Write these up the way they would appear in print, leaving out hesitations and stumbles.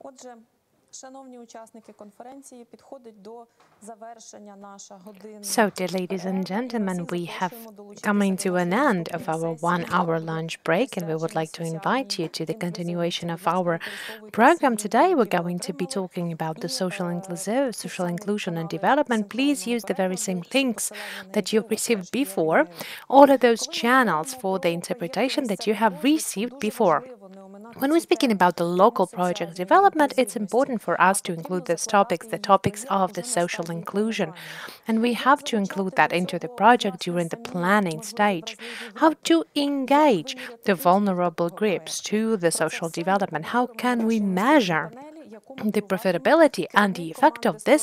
Отже, шановні учасники конференції, підходить до завершення наша година. So, dear ladies and gentlemen, we have coming to an end of our 1-hour lunch break, and we would like to invite you to the continuation of our program. Today, we're going to be talking about the social inclusion and development. Please use the very same links that you received before, all of those channels for the interpretation that you have received before. When we're speaking about the local project development, it's important for us to include these topics, the topics of the social inclusion. And we have to include that into the project during the planning stage. How to engage the vulnerable groups to the social development? How can we measure the profitability and the effect of this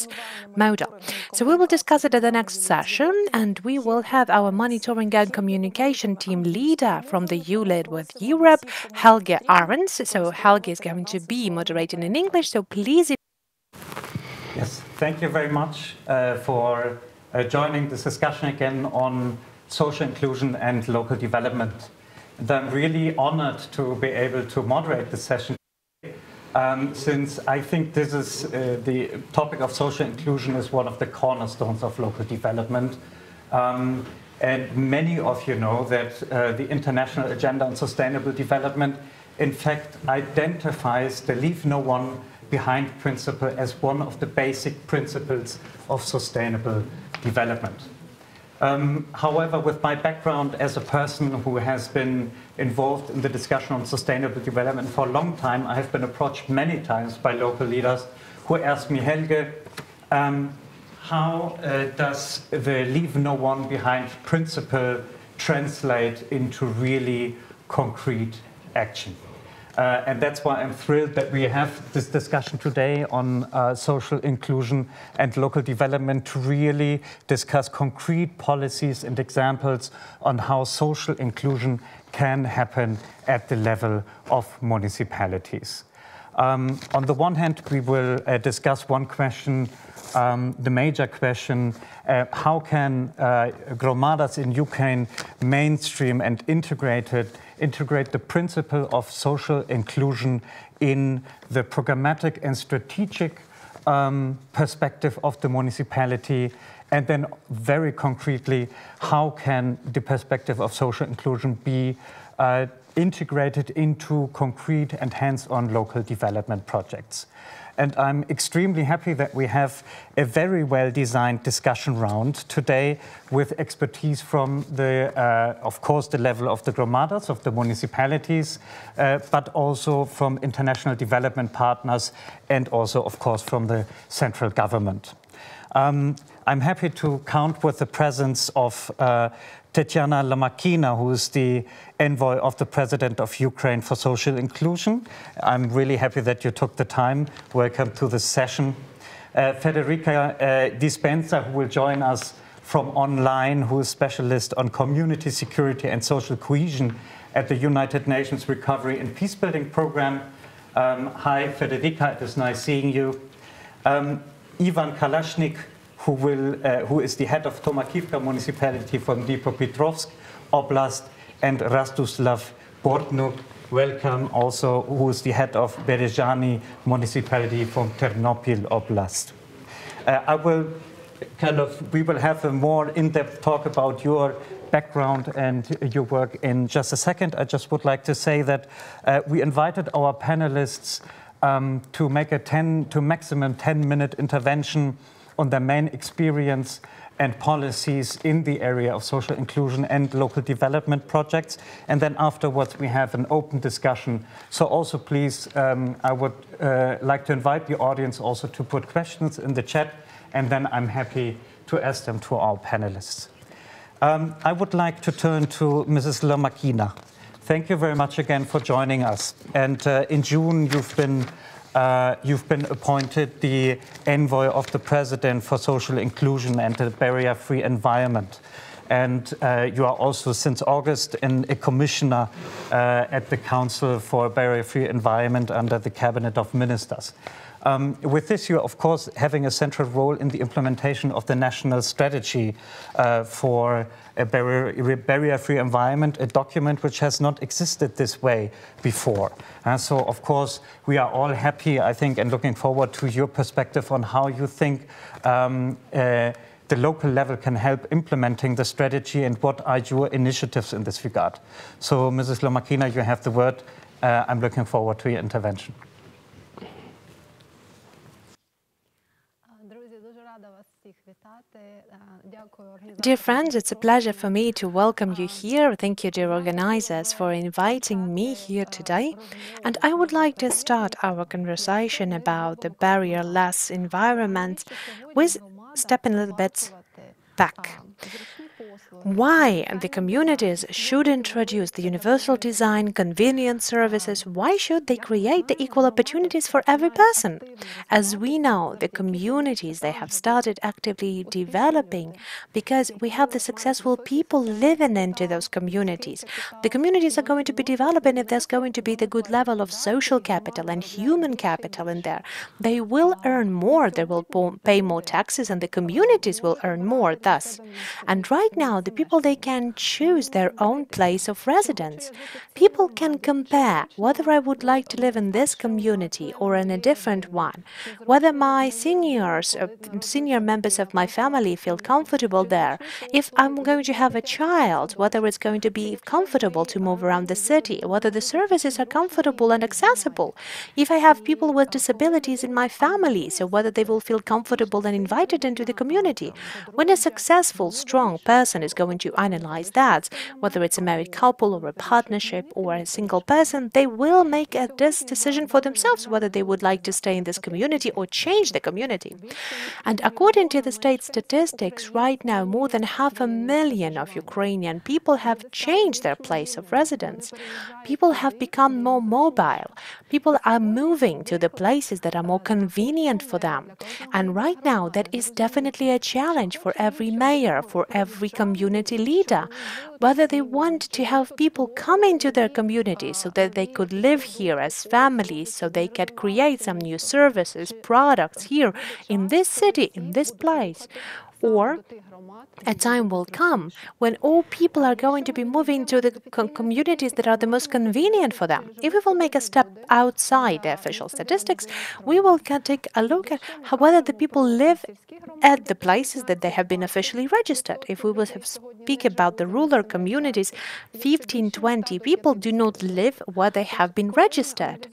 model? So we will discuss it at the next session, and we will have our monitoring and communication team leader from the ULED with Europe, Helge Arends. So Helge is going to be moderating in English, so please. Yes, thank you very much for joining this discussion again on social inclusion and local development. And I'm really honored to be able to moderate this session since I think this is the topic of social inclusion is one of the cornerstones of local development. And many of you know that the International Agenda on Sustainable Development in fact identifies the leave no one behind principle as one of the basic principles of sustainable development. However, with my background as a person who has been involved in the discussion on sustainable development for a long time, I have been approached many times by local leaders who ask me, Helge, how does the leave no one behind principle translate into really concrete action? And that's why I'm thrilled that we have this discussion today on social inclusion and local development to really discuss concrete policies and examples on how social inclusion can happen at the level of municipalities. On the one hand, we will discuss one question, the major question, how can gromadas in Ukraine mainstream and integrate the principle of social inclusion in the programmatic and strategic perspective of the municipality, and then very concretely, how can the perspective of social inclusion be integrated into concrete and hands-on local development projects. And I'm extremely happy that we have a very well-designed discussion round today with expertise from the, of course, the level of the gromadas, of the municipalities, but also from international development partners and also, of course, from the central government. I'm happy to count with the presence of Tetyana LOMAKINA, who is the envoy of the President of Ukraine for social inclusion. I'm really happy that you took the time. Welcome to this session. Federica DISPENZA, who will join us from online, who is specialist on community security and social cohesion at the United Nations Recovery and Peacebuilding Program. Hi, Federica, it is nice seeing you. Ivan Kalashnik, who is the head of Tomakivka municipality from Dnipropetrovsk Oblast, and Rastislav Bortnuk, welcome also, who is the head of Berezhany municipality from Ternopil Oblast. We will have a more in-depth talk about your background and your work in just a second. I just would like to say that we invited our panelists to make a maximum 10-minute intervention on their main experience and policies in the area of social inclusion and local development projects. And then afterwards, we have an open discussion. So also, please, I would like to invite the audience also to put questions in the chat, and then I'm happy to ask them to our panelists. I would like to turn to Mrs. LOMAKINA. Thank you very much again for joining us. And in June, you've been appointed the envoy of the President for social inclusion and a barrier-free environment. And you are also, since August, a commissioner at the Council for a Barrier-Free Environment under the Cabinet of Ministers. With this, you're, of course, having a central role in the implementation of the national strategy for a barrier-free environment, a document which has not existed this way before. So, of course, we are all happy, I think, and looking forward to your perspective on how you think the local level can help implementing the strategy and what are your initiatives in this regard. So, Mrs. LOMAKINA, you have the word. I'm looking forward to your intervention. Dear friends, it's a pleasure for me to welcome you here. Thank you, dear organizers, for inviting me here today. And I would like to start our conversation about the barrier-less environment with stepping a little bit back. Why the communities should introduce the universal design, convenient services? Why should they create the equal opportunities for every person? As we know, the communities, they have started actively developing because we have the successful people living into those communities. The communities are going to be developing if there's going to be the good level of social capital and human capital in there. They will earn more, they will pay more taxes, and the communities will earn more thus. And right now, the people, they can choose their own place of residence. People can compare whether I would like to live in this community or in a different one, whether my senior members of my family feel comfortable there, if I'm going to have a child, whether it's going to be comfortable to move around the city, whether the services are comfortable and accessible, if I have people with disabilities in my family, so whether they will feel comfortable and invited into the community. When a successful, strong person is going to analyze that, whether it's a married couple or a partnership or a single person, they will make this decision for themselves whether they would like to stay in this community or change the community. And according to the state statistics, right now more than 500,000 of Ukrainian people have changed their place of residence. People have become more mobile. People are moving to the places that are more convenient for them. And right now that is definitely a challenge for every mayor, for every community leader, whether they want to have people come into their community so that they could live here as families, so they can create some new services, products here in this city, in this place. Or a time will come when all people are going to be moving to the communities that are the most convenient for them. If we will make a step outside the official statistics, we will take a look at whether the people live at the places that they have been officially registered. If we will speak about the rural communities, 15-20 people do not live where they have been registered.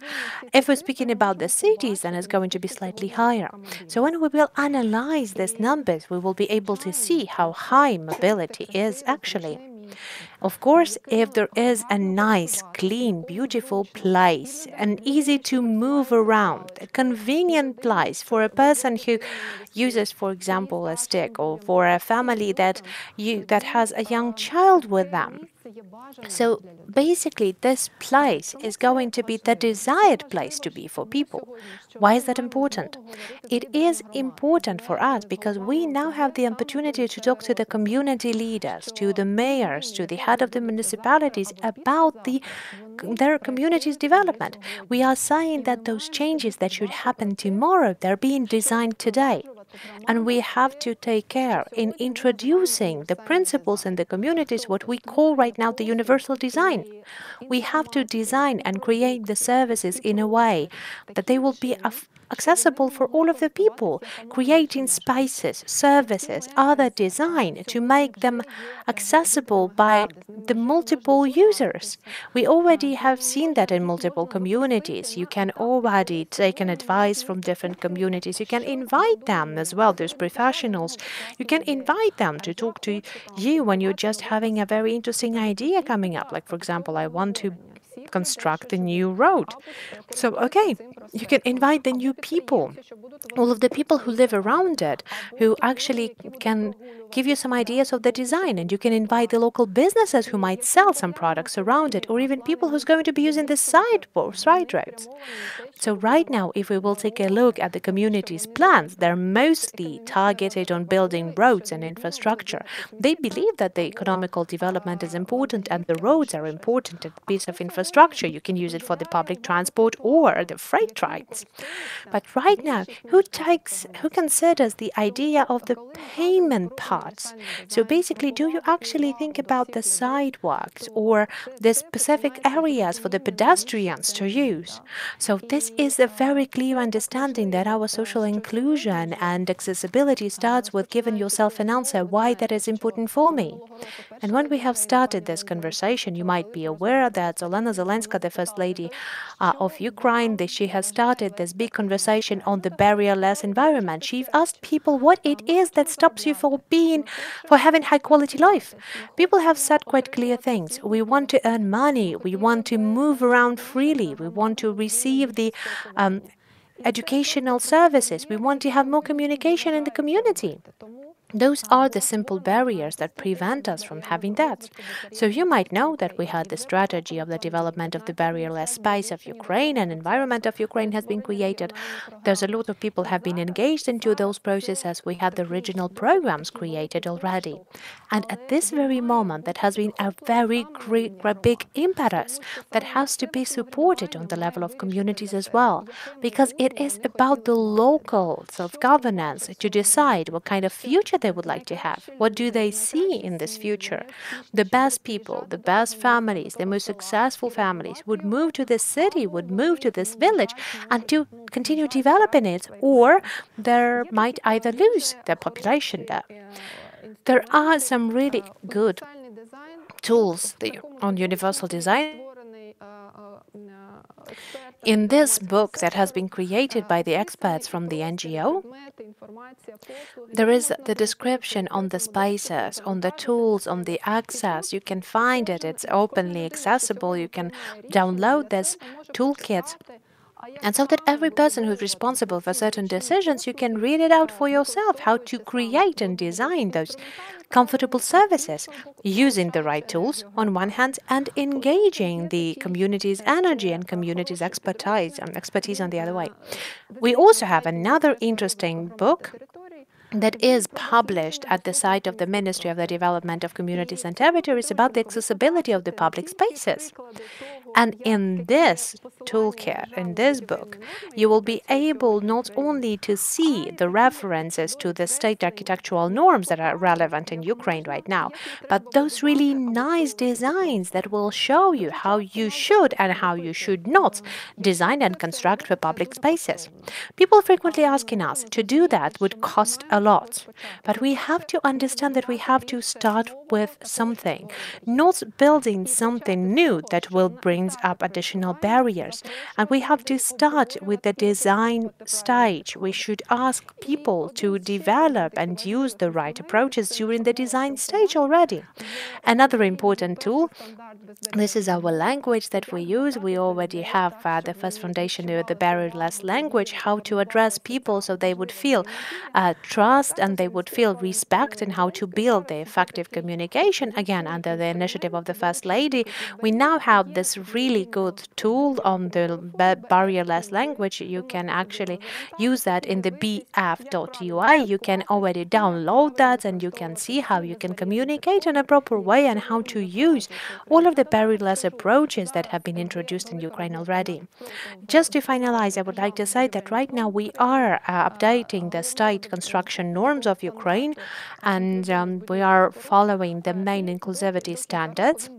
If we're speaking about the cities, then it's going to be slightly higher. So when we will analyze these numbers, we will be able to see how high mobility is actually. Of course, if there is a nice, clean, beautiful place, an easy to move around, a convenient place for a person who uses, for example, a stick, or for a family that has a young child with them. So basically, this place is going to be the desired place to be for people. Why is that important? It is important for us because we now have the opportunity to talk to the community leaders, to the mayors, to the head of the municipalities about their community's development. We are saying that those changes that should happen tomorrow, they're being designed today. And we have to take care in introducing the principles in the communities, what we call right now the universal design. We have to design and create the services in a way that they will be accessible for all of the people, creating spaces, services, other design to make them accessible by the multiple users. We already have seen that in multiple communities. You can already take an advice from different communities. You can invite them as well. There's professionals. You can invite them to talk to you when you're just having a very interesting idea coming up. Like, for example, I want to construct a new road. So, okay, you can invite the new people, all of the people who live around it, who actually can give you some ideas of the design, and you can invite the local businesses who might sell some products around it, or even people who's going to be using the side roads. So right now, if we will take a look at the community's plans, they're mostly targeted on building roads and infrastructure. They believe that the economical development is important and the roads are important, a piece of infrastructure. infrastructure. You can use it for the public transport or the freight trains. But right now, who considers the idea of the payment parts? So basically, do you actually think about the sidewalks or the specific areas for the pedestrians to use? So this is a very clear understanding that our social inclusion and accessibility starts with giving yourself an answer why that is important for me. And when we have started this conversation, you might be aware that Olena Zelenska, the First Lady of Ukraine, that she has started this big conversation on the barrierless environment. She asked people what it is that stops you for having high quality life. People have said quite clear things. We want to earn money. We want to move around freely. We want to receive the educational services. We want to have more communication in the community. Those are the simple barriers that prevent us from having that. So you might know that we had the strategy of the development of the barrierless space of Ukraine, and environment of Ukraine has been created. There's a lot of people have been engaged into those processes. We had the regional programs created already. And at this very moment, that has been a very big impetus that has to be supported on the level of communities as well, because it is about the local self-governance to decide what kind of future they would like to have. What do they see in this future? The best people, the best families, the most successful families would move to this city, would move to this village and to continue developing it, or they might either lose their population there. There are some really good tools on universal design. In this book that has been created by the experts from the NGO, there is the description on the spaces, on the tools, on the access. You can find it. It's openly accessible. You can download this toolkit. And so that every person who's responsible for certain decisions, you can read it out for yourself, how to create and design those comfortable services, using the right tools on one hand and engaging the community's energy and community's expertise on the other way. We also have another interesting book that is published at the site of the Ministry of the Development of Communities and Territories about the accessibility of the public spaces. And in this toolkit, in this book, you will be able not only to see the references to the state architectural norms that are relevant in Ukraine right now, but those really nice designs that will show you how you should and how you should not design and construct for public spaces. People frequently asking us to do that would cost a lot, but we have to understand that we have to start with something, not building something new that will bring up additional barriers. And we have to start with the design stage. We should ask people to develop and use the right approaches during the design stage already. Another important tool, this is our language that we use. We already have the first foundation, the barrierless language, how to address people so they would feel trust and they would feel respect, and how to build the effective communication. Again, under the initiative of the First Lady, we now have this really good tool on the barrierless language. You can actually use that in the bf.ui. You can already download that and you can see how you can communicate in a proper way and how to use all of the barrierless approaches that have been introduced in Ukraine already. Just to finalize, I would like to say that right now we are updating the state construction norms of Ukraine, and we are following the main inclusivity standards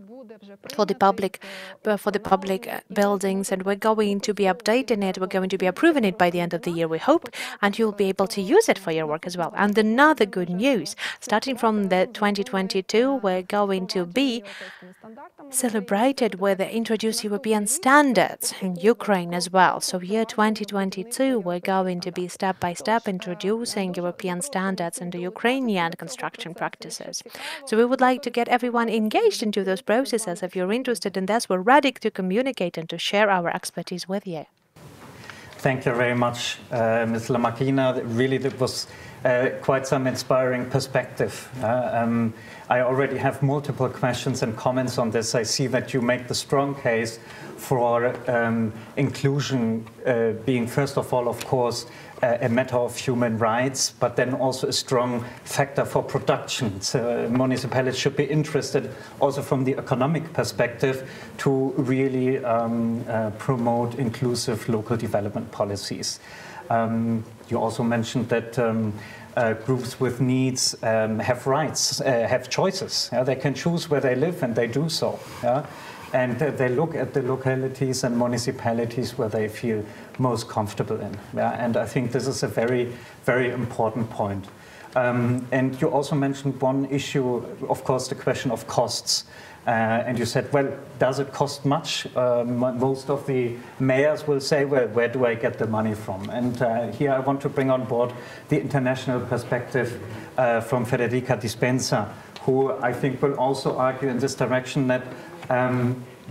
for the public buildings, and we're going to be updating it. We're going to be approving it by the end of the year, we hope, and you'll be able to use it for your work as well. And another good news, starting from the 2022, we're going to be celebrated with the introduced European standards in Ukraine as well. So year 2022, we're going to be step by step introducing European standards into Ukrainian construction practices. So we would like to get everyone engaged into those processes. If you're interested in this, we're ready to communicate and to share our expertise with you. Thank you very much, Ms. LOMAKINA. Really, it was quite some inspiring perspective. I already have multiple questions and comments on this. I see that you make the strong case for inclusion being, first of all, of course, a matter of human rights, but then also a strong factor for production. So municipalities should be interested also from the economic perspective to really promote inclusive local development policies. You also mentioned that groups with needs have rights, have choices. Yeah? They can choose where they live, and they do so. Yeah? And they look at the localities and municipalities where they feel most comfortable in. Yeah? And I think this is a very, very important point. And you also mentioned one issue, of course, the question of costs. And you said, well, does it cost much? Most of the mayors will say, well, where do I get the money from? And here I want to bring on board the international perspective from Federica DISPENZA, who I think will also argue in this direction that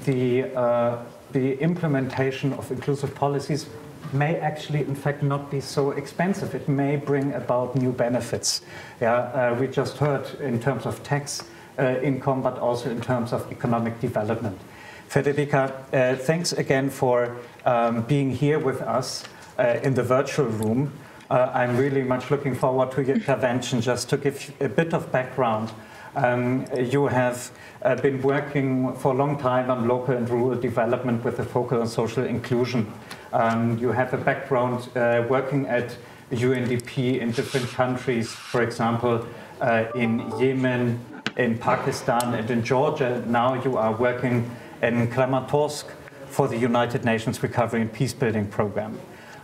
the implementation of inclusive policies may actually, in fact, not be so expensive. It may bring about new benefits. Yeah, we just heard in terms of tax income, but also in terms of economic development. Federica, thanks again for being here with us in the virtual room. I'm really much looking forward to your intervention. Just to give a bit of background, you have been working for a long time on local and rural development with a focus on social inclusion. You have a background working at UNDP in different countries, for example, in Yemen, in Pakistan, and in Georgia. Now you are working in Kramatorsk for the United Nations Recovery and Peacebuilding Program.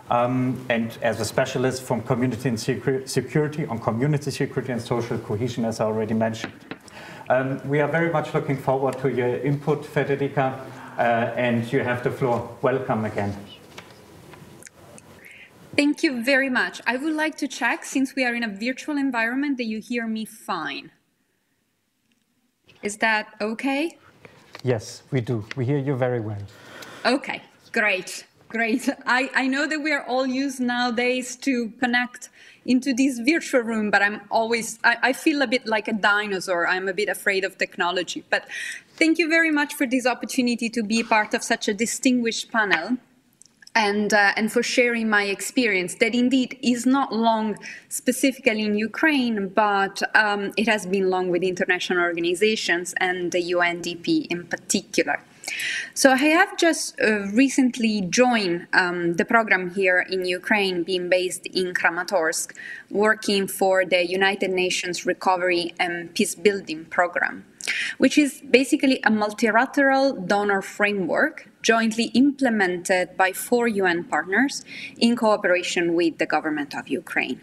And as a specialist from community and security, on community security and social cohesion, as I already mentioned. We are very much looking forward to your input, Federica, and you have the floor. Welcome again. Thank you very much. I would like to check, since we are in a virtual environment, that you hear me fine. Is that okay? Yes, we do. We hear you very well. Okay, great. Great. I know that we are all used nowadays to connect into this virtual room, but I feel a bit like a dinosaur. I'm a bit afraid of technology. But thank you very much for this opportunity to be part of such a distinguished panel and for sharing my experience that indeed is not long specifically in Ukraine, but it has been long with international organizations and the UNDP in particular. So I have just recently joined the program here in Ukraine, being based in Kramatorsk, working for the United Nations Recovery and Peacebuilding Program, which is basically a multilateral donor framework jointly implemented by 4 UN partners in cooperation with the government of Ukraine.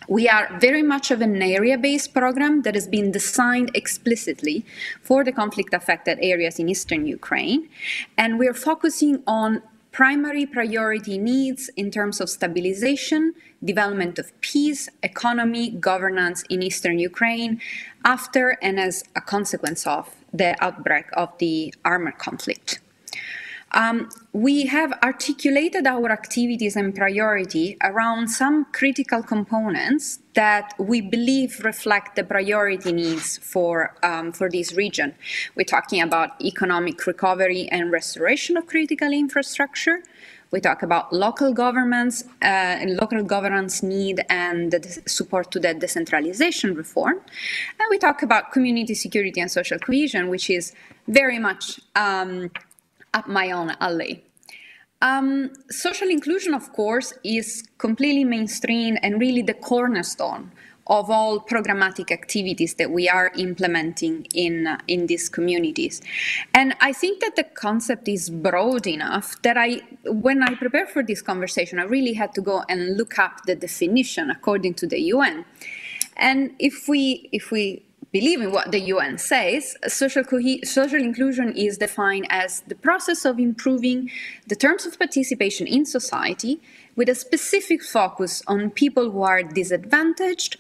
We are very much of an area-based program that has been designed explicitly for the conflict-affected areas in eastern Ukraine, and we're focusing on primary priority needs in terms of stabilization, development of peace, economy, governance in eastern Ukraine after and as a consequence of the outbreak of the armed conflict. We have articulated our activities and priority around some critical components that we believe reflect the priority needs for this region. We're talking about economic recovery and restoration of critical infrastructure. We talk about local governments and local governance need and the support to the decentralization reform. And we talk about community security and social cohesion, which is very much up my own alley. Social inclusion, of course, is completely mainstream and really the cornerstone of all programmatic activities that we are implementing in these communities. And I think that the concept is broad enough that when I prepared for this conversation, I really had to go and look up the definition according to the UN. And if we believe in what the UN says, social inclusion is defined as the process of improving the terms of participation in society with a specific focus on people who are disadvantaged.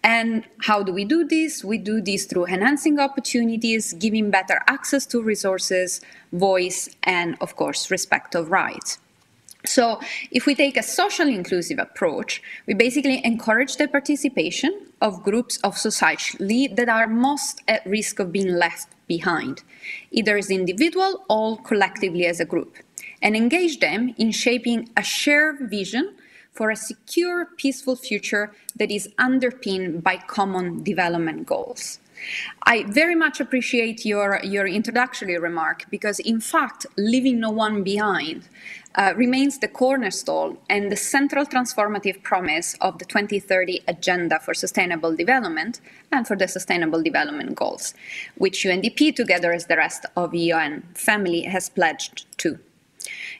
And how do we do this? We do this through enhancing opportunities, giving better access to resources, voice, and of course, respect of rights. So if we take a socially inclusive approach, we basically encourage the participation of groups of society that are most at risk of being left behind, either as individual or collectively as a group, and engage them in shaping a shared vision for a secure, peaceful future that is underpinned by common development goals. I very much appreciate your introductory remark because, in fact, leaving no one behind remains the cornerstone and the central transformative promise of the 2030 Agenda for Sustainable Development and for the Sustainable Development Goals, which UNDP, together as the rest of the UN family, has pledged to.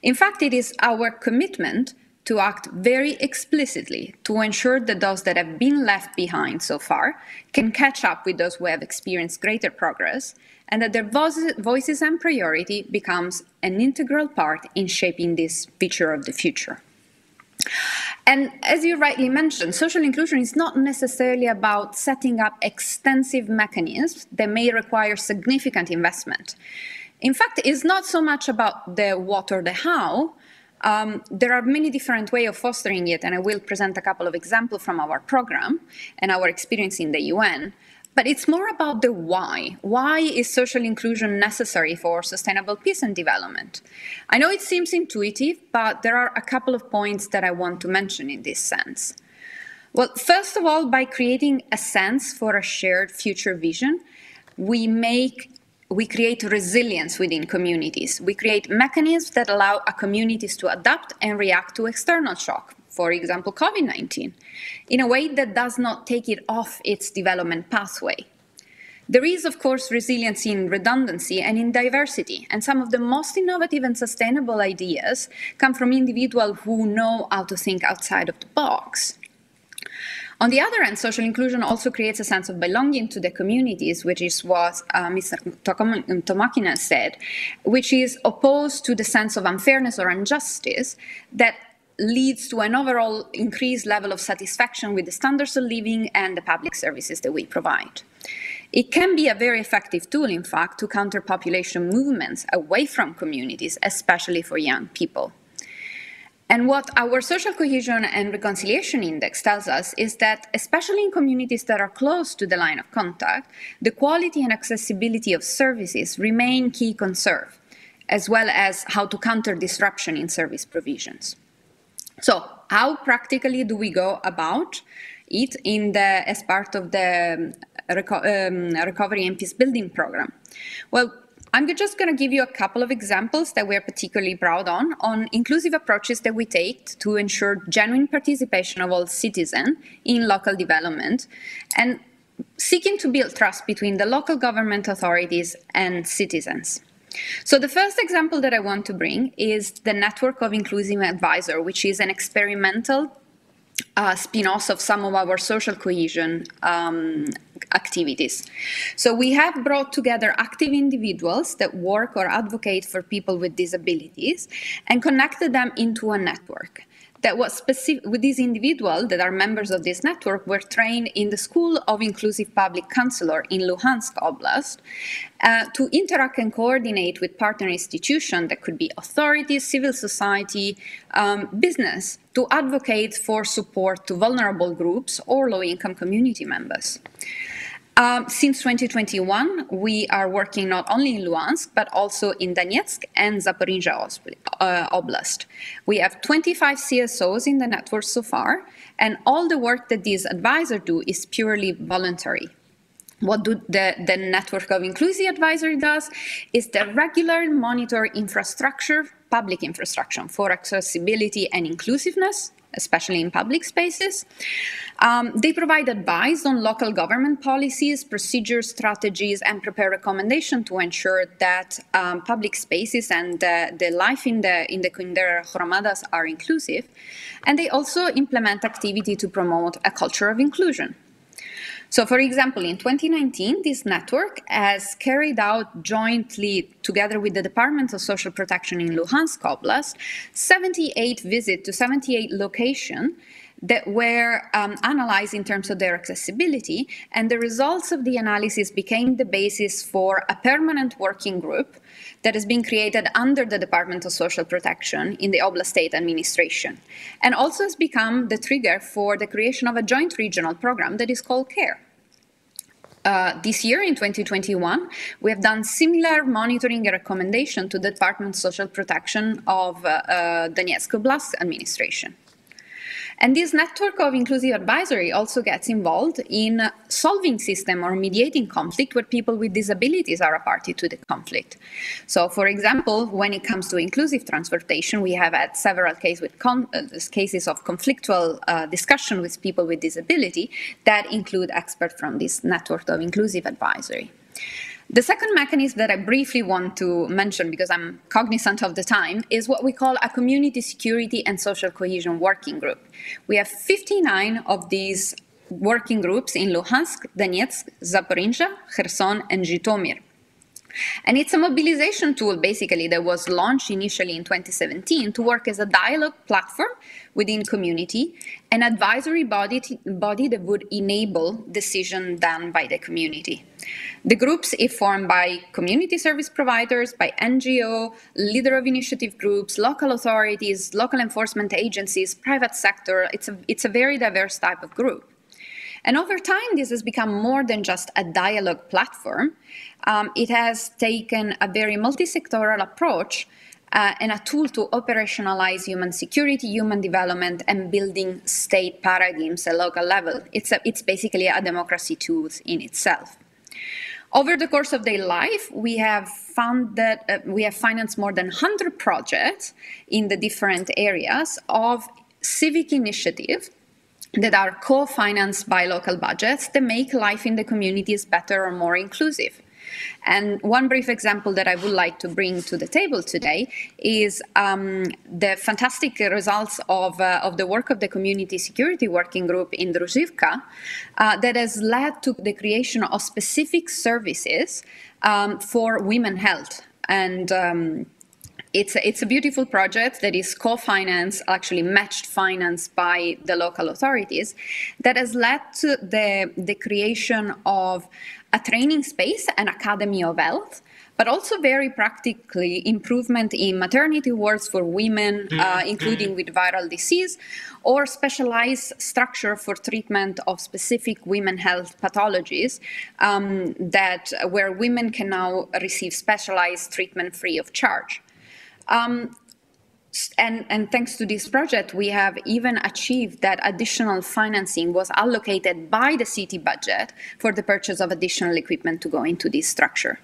In fact, it is our commitment to act very explicitly to ensure that those that have been left behind so far can catch up with those who have experienced greater progress, and that their voices and priority becomes an integral part in shaping this picture of the future. And as you rightly mentioned, social inclusion is not necessarily about setting up extensive mechanisms that may require significant investment. In fact, it's not so much about the what or the how. There are many different ways of fostering it, and I will present a couple of examples from our program and our experience in the UN. But it's more about the why. Why is social inclusion necessary for sustainable peace and development? I know it seems intuitive, but there are a couple of points that I want to mention in this sense. Well, first of all, by creating a sense for a shared future vision, we create resilience within communities. We create mechanisms that allow communities to adapt and react to external shock, for example, COVID-19, in a way that does not take it off its development pathway. There is, of course, resilience in redundancy and in diversity, and some of the most innovative and sustainable ideas come from individuals who know how to think outside of the box. On the other hand, social inclusion also creates a sense of belonging to the communities, which is what Mr. LOMAKINA said, which is opposed to the sense of unfairness or injustice that leads to an overall increased level of satisfaction with the standards of living and the public services that we provide. It can be a very effective tool, in fact, to counter population movements away from communities, especially for young people. And what our Social Cohesion and Reconciliation Index tells us is that, especially in communities that are close to the line of contact, the quality and accessibility of services remain key concern, as well as how to counter disruption in service provisions. So, how practically do we go about it as part of the Recovery and Peace Building Program? Well, I'm just going to give you a couple of examples that we're particularly proud on inclusive approaches that we take to ensure genuine participation of all citizens in local development and seeking to build trust between the local government authorities and citizens. So the first example that I want to bring is the Network of Inclusive Advisors, which is an experimental spin-off of some of our social cohesion activities. So we have brought together active individuals that work or advocate for people with disabilities and connected them into a network. That was specific with these individuals that are members of this network were trained in the School of Inclusive Public Counselor in Luhansk Oblast to interact and coordinate with partner institutions that could be authorities, civil society, business, to advocate for support to vulnerable groups or low-income community members. Since 2021, we are working not only in Luhansk, but also in Donetsk and Zaporizhzhia Oblast. We have 25 CSOs in the network so far, and all the work that these advisors do is purely voluntary. What the Network of Inclusive Advisory does is the regular monitor infrastructure, public infrastructure for accessibility and inclusiveness, especially in public spaces. They provide advice on local government policies, procedures, strategies, and prepare recommendations to ensure that public spaces and the life in the Kundera Hromadas are inclusive. And they also implement activity to promote a culture of inclusion. So, for example, in 2019, this network has carried out jointly, together with the Department of Social Protection in Luhansk Oblast, 78 visits to 78 locations that were analyzed in terms of their accessibility, and the results of the analysis became the basis for a permanent working group that has been created under the Department of Social Protection in the Oblast State Administration, and also has become the trigger for the creation of a joint regional program that is called CARE. This year, in 2021, we have done similar monitoring and recommendation to the Department of Social Protection of Donetsk Oblast Administration. And this network of inclusive advisory also gets involved in solving system or mediating conflict where people with disabilities are a party to the conflict. So, for example, when it comes to inclusive transportation, we have had several cases of conflictual discussion with people with disability that include experts from this network of inclusive advisory. The second mechanism that I briefly want to mention, because I'm cognizant of the time, is what we call a community security and social cohesion working group. We have 59 of these working groups in Luhansk, Donetsk, Zaporizhzhia, Kherson, and Zhytomyr. And it's a mobilization tool, basically, that was launched initially in 2017 to work as a dialogue platform within community, an advisory body that would enable decision done by the community. The groups are formed by community service providers, by NGO, leader of initiative groups, local authorities, local enforcement agencies, private sector. It's a very diverse type of group. And over time, this has become more than just a dialogue platform. It has taken a very multi-sectoral approach and a tool to operationalize human security, human development, and building state paradigms at local level. It's basically a democracy tool in itself. Over the course of their life, we have found that we have financed more than 100 projects in the different areas of civic initiative that are co-financed by local budgets that make life in the communities better or more inclusive. And one brief example that I would like to bring to the table today is the fantastic results of the work of the Community Security Working Group in Druzhivka that has led to the creation of specific services for women's health. And it's a beautiful project that is co-financed, actually matched financed by the local authorities, that has led to the creation of a training space, an academy of health, but also very practically improvement in maternity wards for women, including with viral disease, or specialized structure for treatment of specific women health pathologies where women can now receive specialized treatment free of charge. And thanks to this project, we have even achieved that additional financing was allocated by the city budget for the purchase of additional equipment to go into this structure.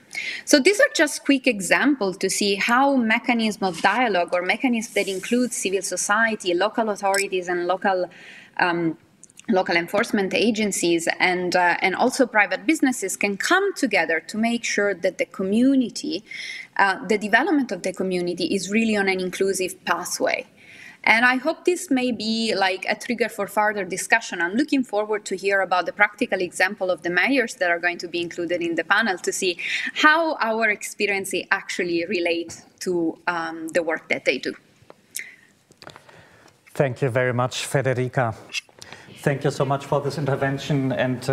So these are just quick examples to see how mechanisms of dialogue or mechanisms that include civil society, local authorities, and local enforcement agencies and also private businesses can come together to make sure that the community, the development of the community is really on an inclusive pathway. And I hope this may be like a trigger for further discussion. I'm looking forward to hear about the practical example of the mayors that are going to be included in the panel to see how our experiences actually relate to the work that they do. Thank you very much, Federica. Thank you so much for this intervention. And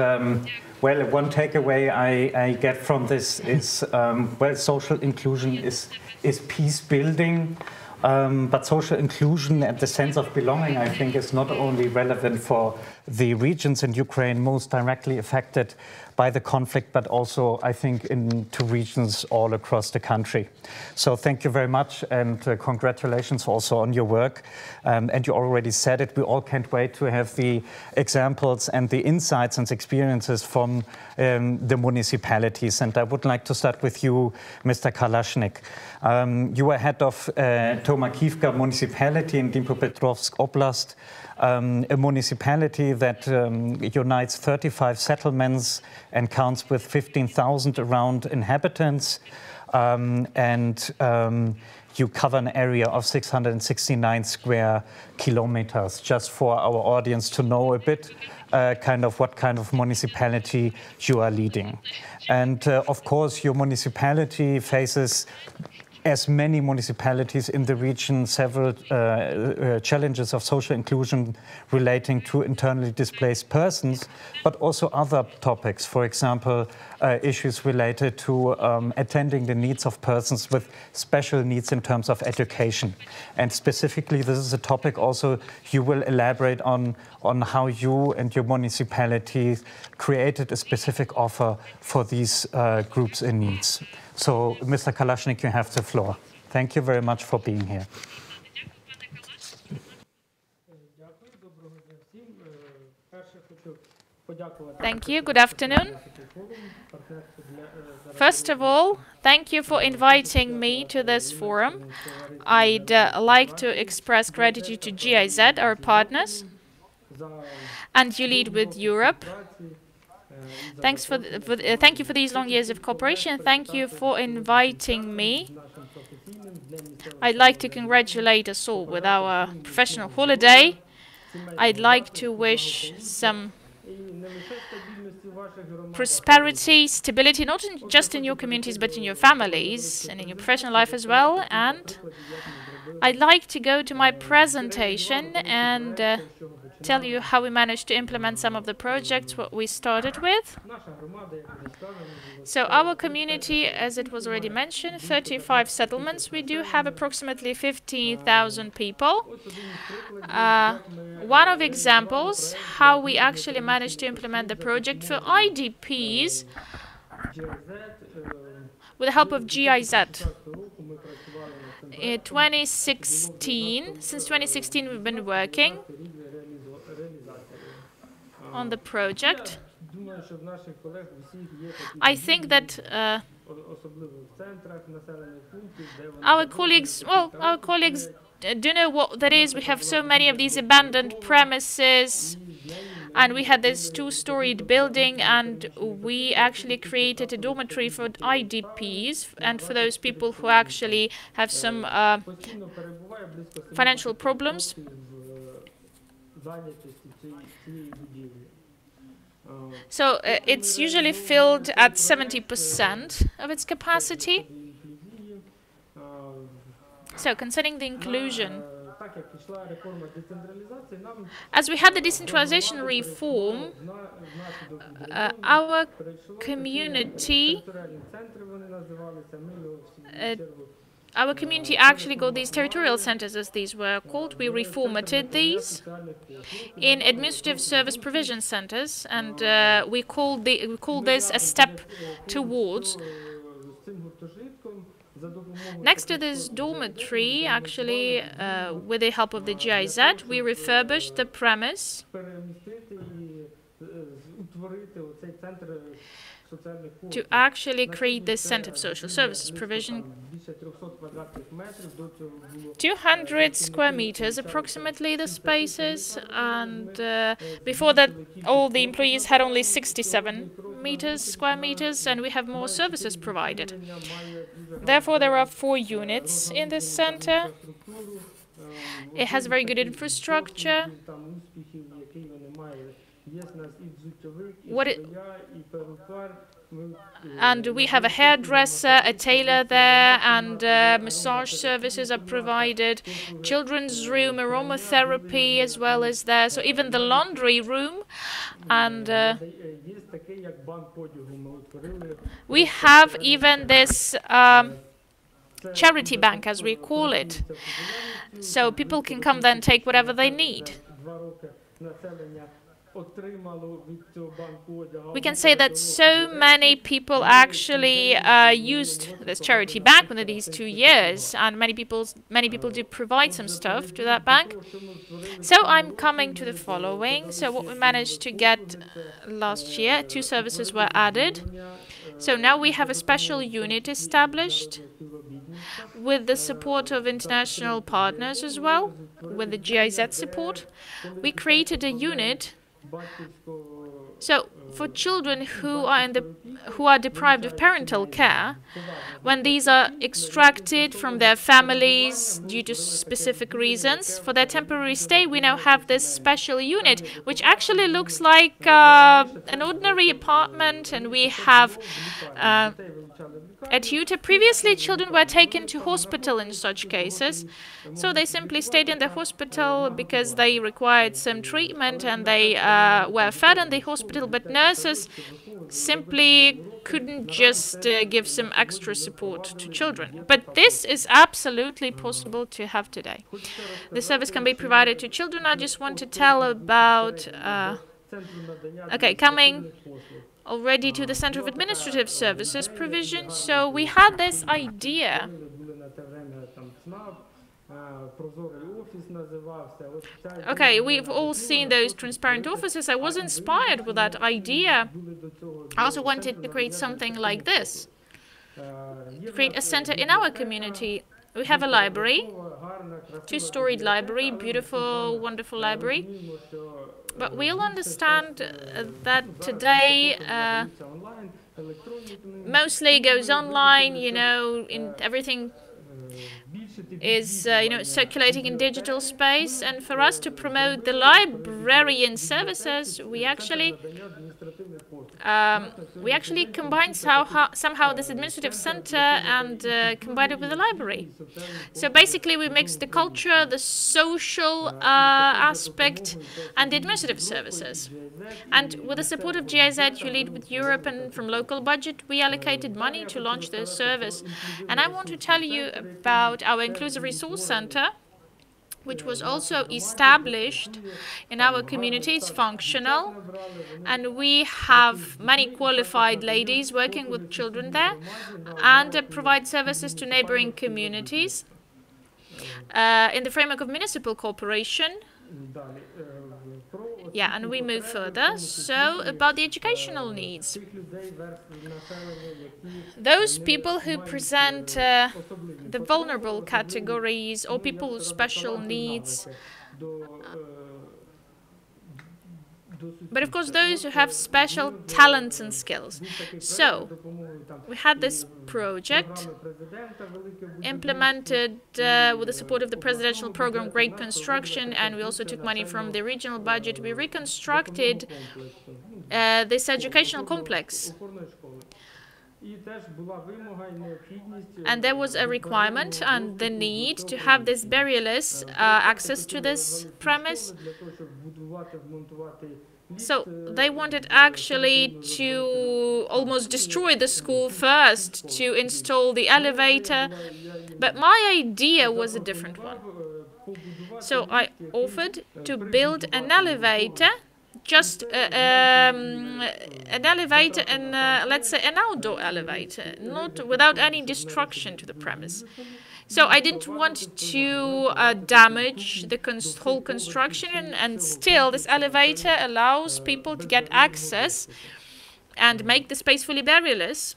well, one takeaway I get from this is, well, social inclusion is peace building, but social inclusion and the sense of belonging, I think, is not only relevant for the regions in Ukraine most directly affected by the conflict, but also, I think, into regions all across the country. So thank you very much, and congratulations also on your work. And you already said it, we all can't wait to have the examples and the insights and experiences from the municipalities. And I would like to start with you, Mr. Kalashnik. You were head of Tomakivka municipality in Dnipropetrovsk Oblast, a municipality that unites 35 settlements and counts with 15,000 around inhabitants. You cover an area of 669 square kilometers, just for our audience to know a bit what kind of municipality you are leading. And of course, your municipality faces as many municipalities in the region, several challenges of social inclusion relating to internally displaced persons, but also other topics, for example, issues related to attending the needs of persons with special needs in terms of education. And specifically, this is a topic also you will elaborate on how you and your municipality created a specific offer for these groups in needs. So, Mr. Kalashnik, you have the floor. Thank you very much for being here. Thank you. Good afternoon. First of all, thank you for inviting me to this forum. I'd like to express gratitude to GIZ, our partners, and You Lead with Europe. Thank you for these long years of cooperation. Thank you for inviting me. I'd like to congratulate us all with our professional holiday. I'd like to wish some prosperity, stability, not just in your communities, but in your families and in your professional life as well. And I'd like to go to my presentation and tell you how we managed to implement some of the projects what we started with. So our community, as it was already mentioned, 35 settlements. We do have approximately 15,000 people. One of examples how we actually managed to implement the project for IDPs with the help of GIZ. In 2016, since 2016 we've been working on the project. I think that our colleagues do know what that is. We have so many of these abandoned premises, and we had this two-storied building, and we actually created a dormitory for IDPs and for those people who actually have some financial problems. So it's usually filled at 70% of its capacity. So concerning the inclusion, as we had the decentralization reform, our community actually got these territorial centers, as these were called. We reformatted these in administrative service provision centers, and we call this a step towards. Next to this dormitory, actually, with the help of the GIZ, we refurbished the premise to actually create this center of social services provision. 200 square meters, approximately, the spaces, and before that, all the employees had only 67 square meters, and we have more services provided. Therefore, there are 4 units in this center. It has very good infrastructure. And we have a hairdresser, a tailor there, and massage services are provided. Children's room, aromatherapy as well as there. So even the laundry room. And we have even this charity bank, as we call it. So people can come there and take whatever they need. We can say that so many people actually used this charity bank within these 2 years, and many people do provide some stuff to that bank. So I'm coming to the following. So what we managed to get last year, 2 services were added. So now we have a special unit established with the support of international partners as well, with the GIZ support. We created a unit. So for children who are deprived of parental care, when these are extracted from their families due to specific reasons, for their temporary stay, we now have this special unit, which actually looks like an ordinary apartment, and we have a tutor. Previously, children were taken to hospital in such cases, so they simply stayed in the hospital because they required some treatment, and they were fed in the hospital, but nurses simply couldn't just give some extra support to children. But this is absolutely possible to have today. The service can be provided to children. I just want to tell about coming already to the Center of Administrative Services provision. So we had this idea. Okay, we've all seen those transparent offices. I was inspired with that idea. I also wanted to create something like this, create a center in our community. We have a library, two-storied library, beautiful, wonderful library. But we all understand that today mostly goes online, everything is circulating in digital space, and for us to promote the librarian services, we actually combined somehow this administrative center and combined it with the library. So basically we mixed the culture, the social aspect, and the administrative services. And with the support of GIZ, You Lead with Europe, and from local budget, we allocated money to launch the service. And I want to tell you about our Inclusive Resource Center, which was also established in our community. It's functional, and we have many qualified ladies working with children there, and provide services to neighboring communities in the framework of municipal cooperation. Yeah, and we move further. So, about the educational needs. Those people who present the vulnerable categories or people with special needs, but of course those who have special talents and skills. So, we had this project implemented with the support of the presidential program Great Construction, and we also took money from the regional budget. We reconstructed this educational complex. And there was a requirement and the need to have this barrierless access to this premise. So they wanted actually to almost destroy the school first, to install the elevator. But my idea was a different one. So I offered to build an elevator, just an elevator, and let's say an outdoor elevator, not without any destruction to the premise. So I didn't want to damage the whole construction, and still this elevator allows people to get access and make the space fully barrierless.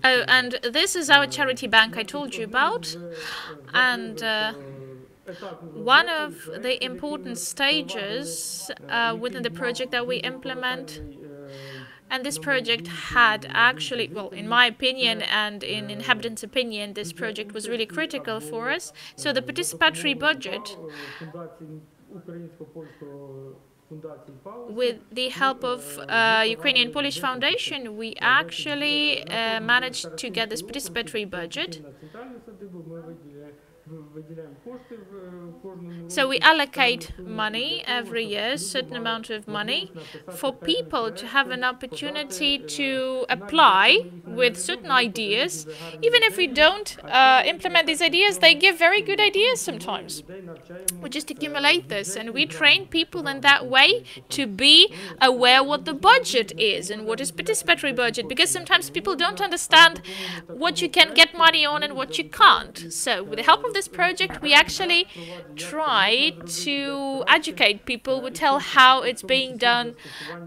Oh, and this is our charity bank I told you about, and one of the important stages within the project that we implement, and this project had actually, well, in my opinion and in inhabitants' opinion, this project was really critical for us. So the participatory budget, with the help of Ukrainian Polish Foundation, we actually managed to get this participatory budget. So we allocate money every year, a certain amount of money, for people to have an opportunity to apply with certain ideas. Even if we don't implement these ideas, they give very good ideas sometimes. We just accumulate this, and we train people in that way to be aware what the budget is and what is participatory budget, because sometimes people don't understand what you can get money on and what you can't. So with the help of of this project, we actually try to educate people. We tell how it's being done,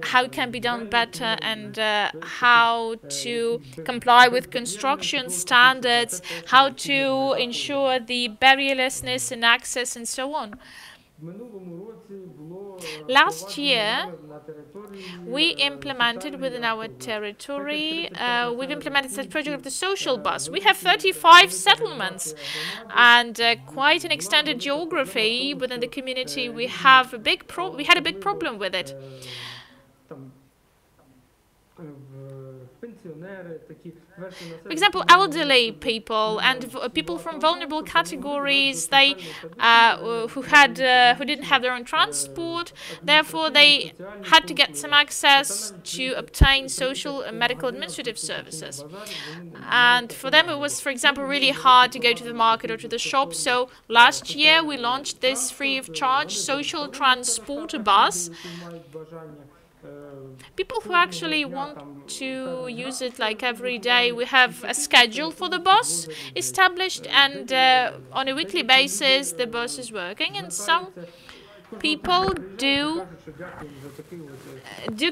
how it can be done better, and how to comply with construction standards, how to ensure the barrierlessness and access, and so on. Last year, we implemented within our territory, we've implemented this project of the social bus. We have 35 settlements and quite an extended geography within the community. We had a big problem with it. For example, elderly people and people from vulnerable categories, they who didn't have their own transport, therefore they had to get some access to obtain social and medical administrative services. And for them it was, for example, really hard to go to the market or to the shop. So last year we launched this free of charge social transport bus. People who actually want to use it like every day, we have a schedule for the bus established, and on a weekly basis the bus is working, and some people do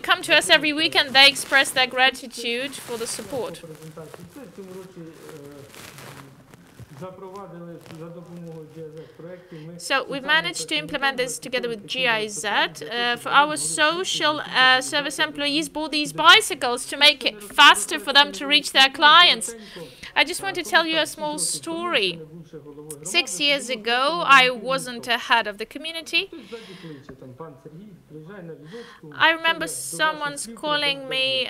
come to us every week and they express their gratitude for the support. So we've managed to implement this together with GIZ. For our social service employees bought these bicycles to make it faster for them to reach their clients. I just want to tell you a small story. 6 years ago, I wasn't head of the community. I remember someone's calling me.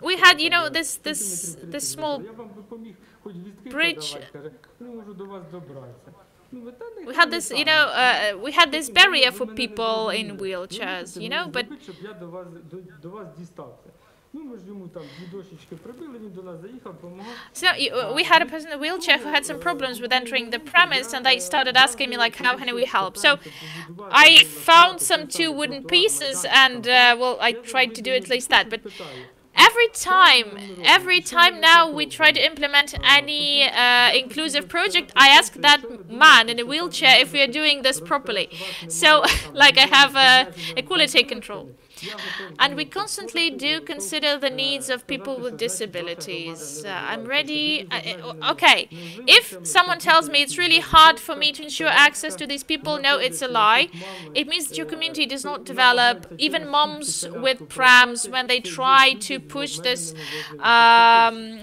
We had, you know, this small bridge. We had this, you know, we had this barrier for people in wheelchairs, you know, but so we had a person in a wheelchair who had some problems with entering the premise, and they started asking me, like, how can we help? So I found some 2 wooden pieces, and well, I tried to do at least that. But every time now we try to implement any inclusive project, I ask that man in a wheelchair if we are doing this properly. So, like, I have a quality control. And we constantly do consider the needs of people with disabilities. I'm ready. Okay, if someone tells me it's really hard for me to ensure access to these people, no, it's a lie. It means that your community does not develop. Even moms with prams, when they try to push this,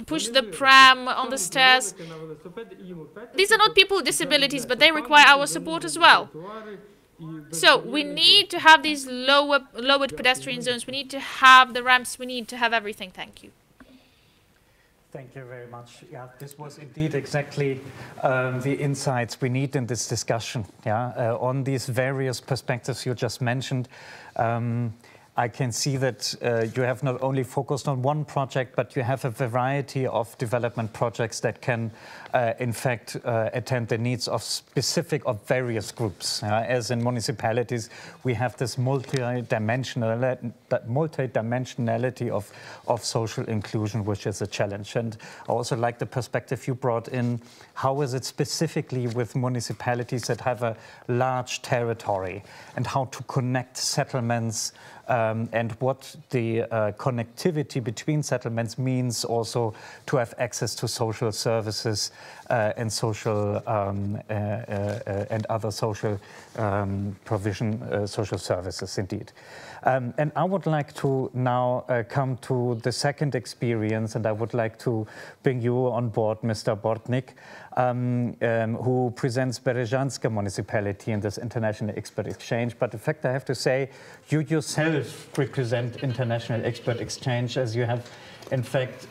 push the pram on the stairs, these are not people with disabilities, but they require our support as well. So we need to have these lowered pedestrian zones. We need to have the ramps. We need to have everything. Thank you. Thank you very much. Yeah, this was indeed exactly the insights we need in this discussion. Yeah, on these various perspectives you just mentioned. I can see that you have not only focused on one project, but you have a variety of development projects that can, in fact, attend the needs of various groups. As in municipalities, we have this multidimensionality of social inclusion, which is a challenge. And I also like the perspective you brought in. How is it specifically with municipalities that have a large territory, and how to connect settlements, and what the connectivity between settlements means also to have access to social services and social and other social provision, social services indeed. And I would like to now come to the second experience, and I would like to bring you on board, Mr. Bortnik, who presents Berezjanska municipality in this international expert exchange. But in fact, I have to say, you yourself represent international expert exchange, as you have, in fact,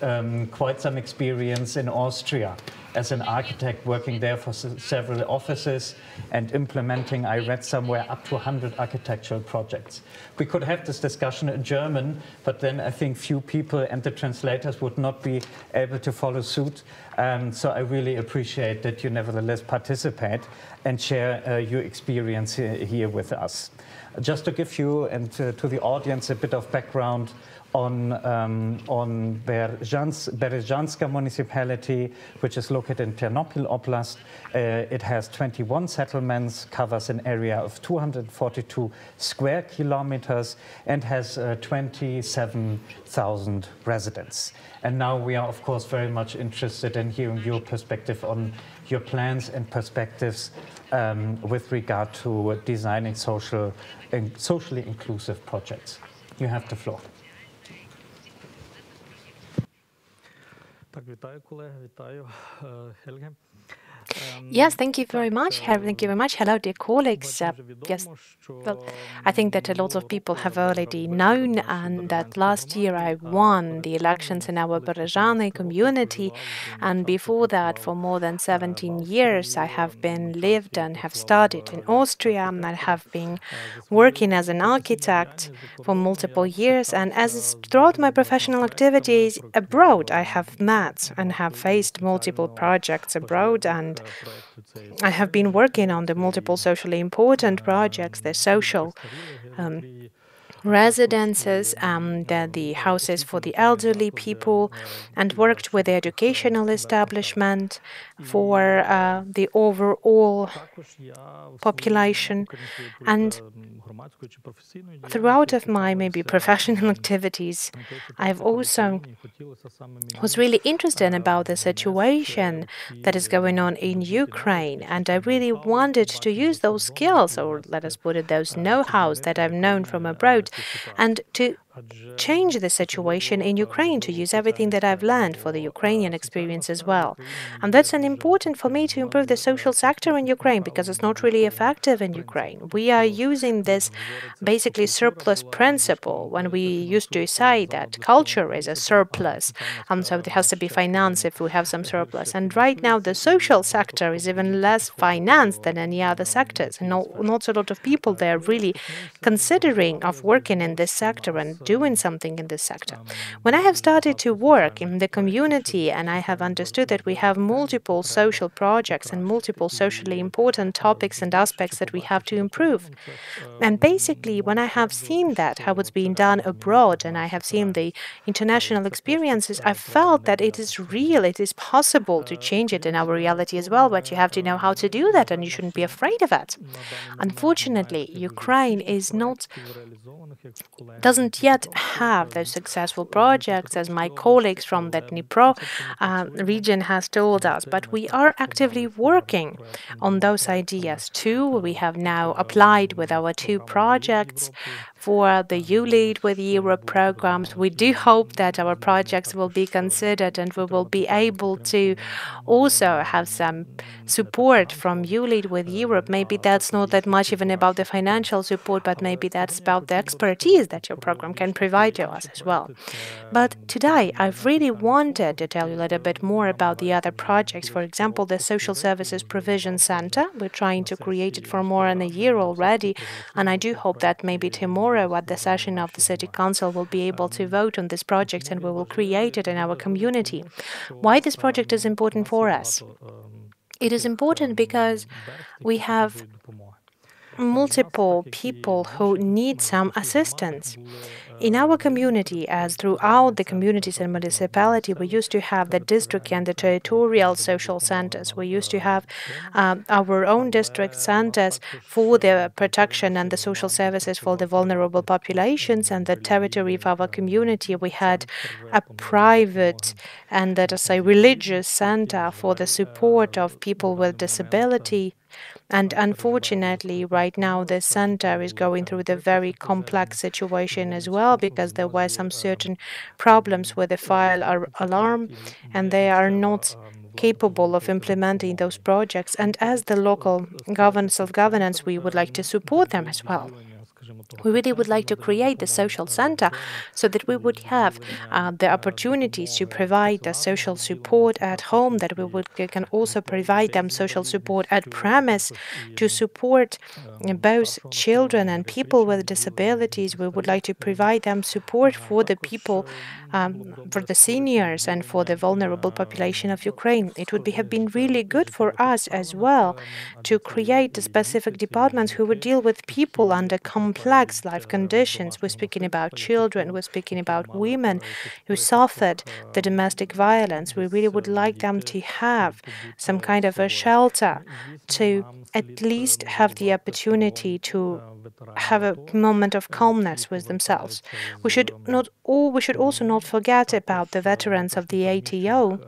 quite some experience in Austria as an architect, working there for several offices and implementing, I read somewhere, up to 100 architectural projects. We could have this discussion in German, but then I think few people and the translators would not be able to follow suit. So I really appreciate that you nevertheless participate and share your experience here with us. Just to give you and to the audience a bit of background on Berezhanska municipality, which is located in Ternopil Oblast. It has 21 settlements, covers an area of 242 square kilometers, and has 27,000 residents. And now we are, of course, very much interested in hearing your perspective on your plans and perspectives with regard to designing socially inclusive projects. You have the floor. Yes, thank you very much. Thank you very much. Hello, dear colleagues. Yes, well, I think that a lot of people have already known and that last year I won the elections in our Berezhany community, and before that, for more than 17 years, I have been lived and have studied in Austria, and I have been working as an architect for multiple years, and as throughout my professional activities abroad, I have met and have faced multiple projects abroad, and I have been working on the multiple socially important projects, the social residences, the houses for the elderly people, and worked with the educational establishment for the overall population. And throughout of my maybe professional activities, I've also was really interested about the situation that is going on in Ukraine, and I really wanted to use those skills, or let us put it, those know-hows that I've known from abroad, and to change the situation in Ukraine, to use everything that I've learned for the Ukrainian experience as well. And that's an important for me to improve the social sector in Ukraine, because it's not really effective in Ukraine. We are using this basically surplus principle when we used to say that culture is a surplus, and so it has to be financed if we have some surplus. And right now the social sector is even less financed than any other sectors, and not a lot of people there really considering of working in this sector and doing something in this sector. When I have started to work in the community and I have understood that we have multiple social projects and multiple socially important topics and aspects that we have to improve. And basically, when I have seen that, how it's being done abroad, and I have seen the international experiences, I felt that it is real, it is possible to change it in our reality as well, but you have to know how to do that, and you shouldn't be afraid of it. Unfortunately, Ukraine doesn't yet have those successful projects, as my colleagues from the Dnipro region has told us, but we are actively working on those ideas too. We have now applied with our 2 projects for the You Lead with Europe programs. We do hope that our projects will be considered and we will be able to also have some support from You Lead with Europe. Maybe that's not that much even about the financial support, but maybe that's about the expertise that your program can provide to us as well. But today, I really wanted to tell you a little bit more about the other projects. For example, the Social Services Provision Center. We're trying to create it for more than a year already, and I do hope that maybe tomorrow at the session of the City Council we'll be able to vote on this project and we will create it in our community. Why this project is important for us? It is important because we have multiple people who need some assistance. In our community, as throughout the communities and municipality, we used to have the district and the territorial social centers. We used to have our own district centers for the protection and the social services for the vulnerable populations, and the territory of our community. We had a private and, let us say, religious center for the support of people with disability. And unfortunately, right now, the center is going through the very complex situation as well, because there were some certain problems with the fire alarm, and they are not capable of implementing those projects. And as the local self-governance, we would like to support them as well. We really would like to create the social center so that we would have the opportunities to provide the social support at home, that we can also provide them social support at premise to support both children and people with disabilities. We would like to provide them support for the people, for the seniors and for the vulnerable population of Ukraine. It would have been really good for us as well to create specific departments who would deal with people under complex complex life conditions. We're speaking about children, we're speaking about women who suffered the domestic violence. We really would like them to have some kind of a shelter, to at least have the opportunity to have a moment of calmness with themselves. We should also not forget about the veterans of the ATO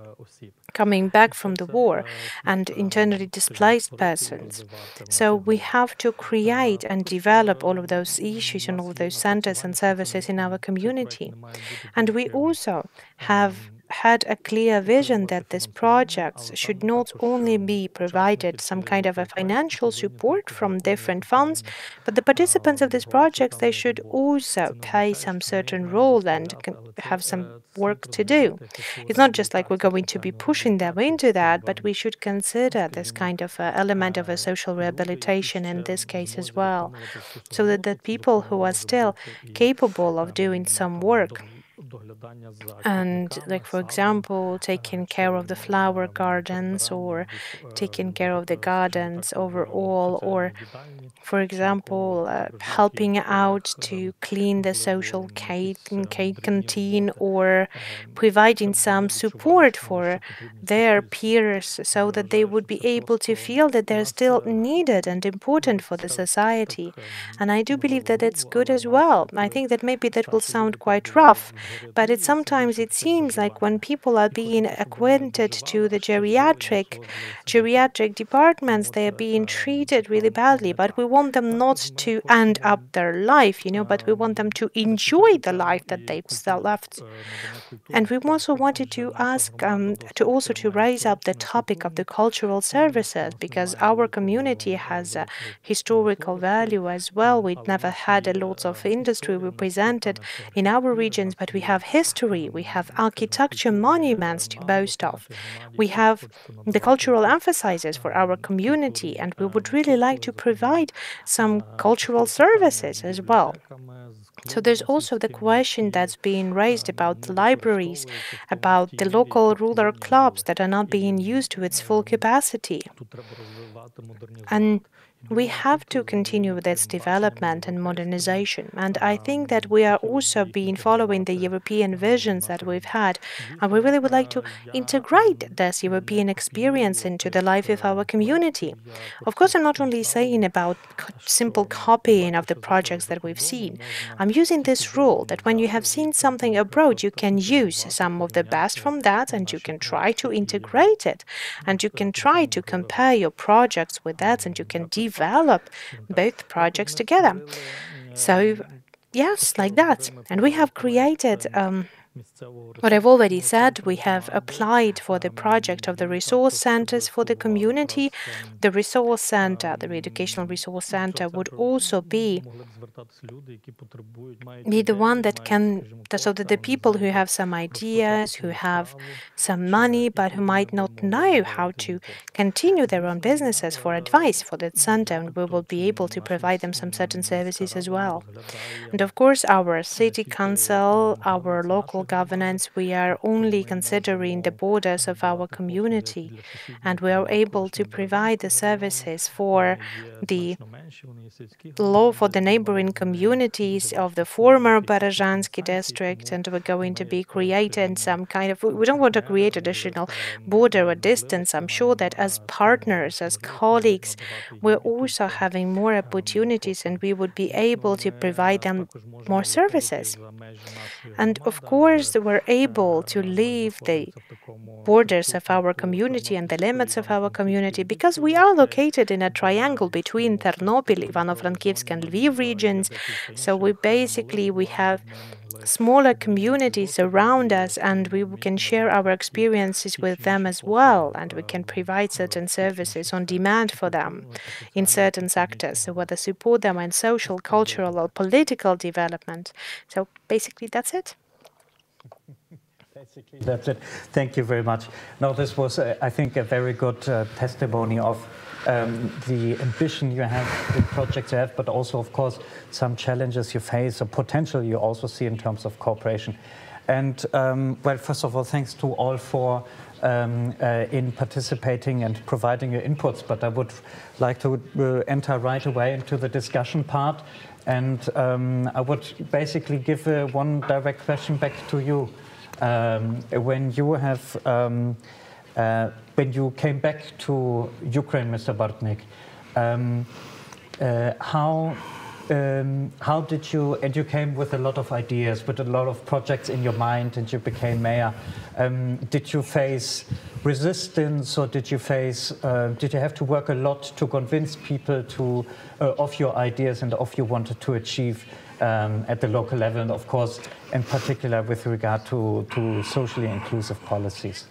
coming back from the war and internally displaced persons. So we have to create and develop all of those issues and all of those centers and services in our community. And we also have had a clear vision that these projects should not only be provided some kind of a financial support from different funds, but the participants of these projects, they should also play some certain role and have some work to do. It's not just like we're going to be pushing them into that, but we should consider this kind of element of a social rehabilitation in this case as well, so that the people who are still capable of doing some work, and like for example taking care of the flower gardens or taking care of the gardens overall, or for example helping out to clean the social canteen or providing some support for their peers so that they would be able to feel that they're still needed and important for the society. And I do believe that it's good as well. I think that maybe that will sound quite rough, but sometimes it seems like when people are being acquainted to the geriatric departments, they are being treated really badly. But we want them not to end up their life, but we want them to enjoy the life that they've still left. And we also wanted to ask to raise up the topic of the cultural services, because our community has a historical value as well. We'd never had a lot of industry represented in our regions, but we have history, we have architecture monuments to boast of. We have the cultural emphases for our community, and we would really like to provide some cultural services as well. So there's also the question that's being raised about the libraries, about the local rural clubs that are not being used to its full capacity. And we have to continue with its development and modernization. And I think that we are also following the European visions that we've had. And we really would like to integrate this European experience into the life of our community. Of course, I'm not only saying about simple copying of the projects that we've seen. I'm using this rule that when you have seen something abroad, you can use some of the best from that and you can try to integrate it. And you can try to compare your projects with that, and you can develop both projects together. So yes, like that. And we have created what I've already said. We have applied for the project of the resource centers for the community. The resource center, the educational resource center, would also be the one that can, so that the people who have some ideas, who have some money, but who might not know how to continue their own businesses, for advice for that center, and we will be able to provide them some certain services as well. And of course, our city council, our local governance, we are only considering the borders of our community, and we are able to provide the services for the neighboring communities of the former Berezhansky district, and we're going to be creating some kind of, we don't want to create additional border or distance. I'm sure that as partners, as colleagues, we're also having more opportunities, and we would be able to provide them more services. And of course, we're able to leave the borders of our community and the limits of our community, because we are located in a triangle between Ternopil, Ivano-Frankivsk and Lviv regions. So we have smaller communities around us, and we can share our experiences with them as well, and we can provide certain services on demand for them in certain sectors, so whether support them in social, cultural or political development. So basically that's it. That's it. Thank you very much. Now, this was, I think, a very good testimony of the ambition you have, the projects you have, but also, of course, some challenges you face or potential you also see in terms of cooperation. And, well, first of all, thanks to all for in participating and providing your inputs, but I would like to enter right away into the discussion part. And I would basically give one direct question back to you. When you came back to Ukraine, Mr. Bartnik, how did you, and you came with a lot of ideas, with a lot of projects in your mind, and you became mayor. Did you face resistance, or did you have to work a lot to convince people of your ideas and of you wanted to achieve at the local level, and of course, in particular with regard to socially inclusive policies?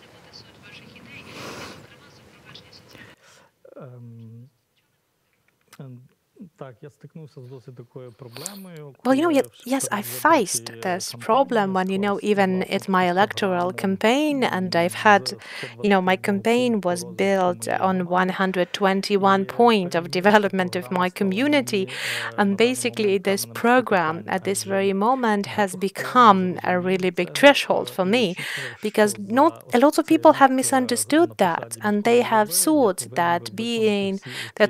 Well, yes, I faced this problem when, even at my electoral campaign, and I've had, my campaign was built on 121 point of development of my community. And basically, this program at this very moment has become a really big threshold for me, because a lot of people have misunderstood that, and they have thought that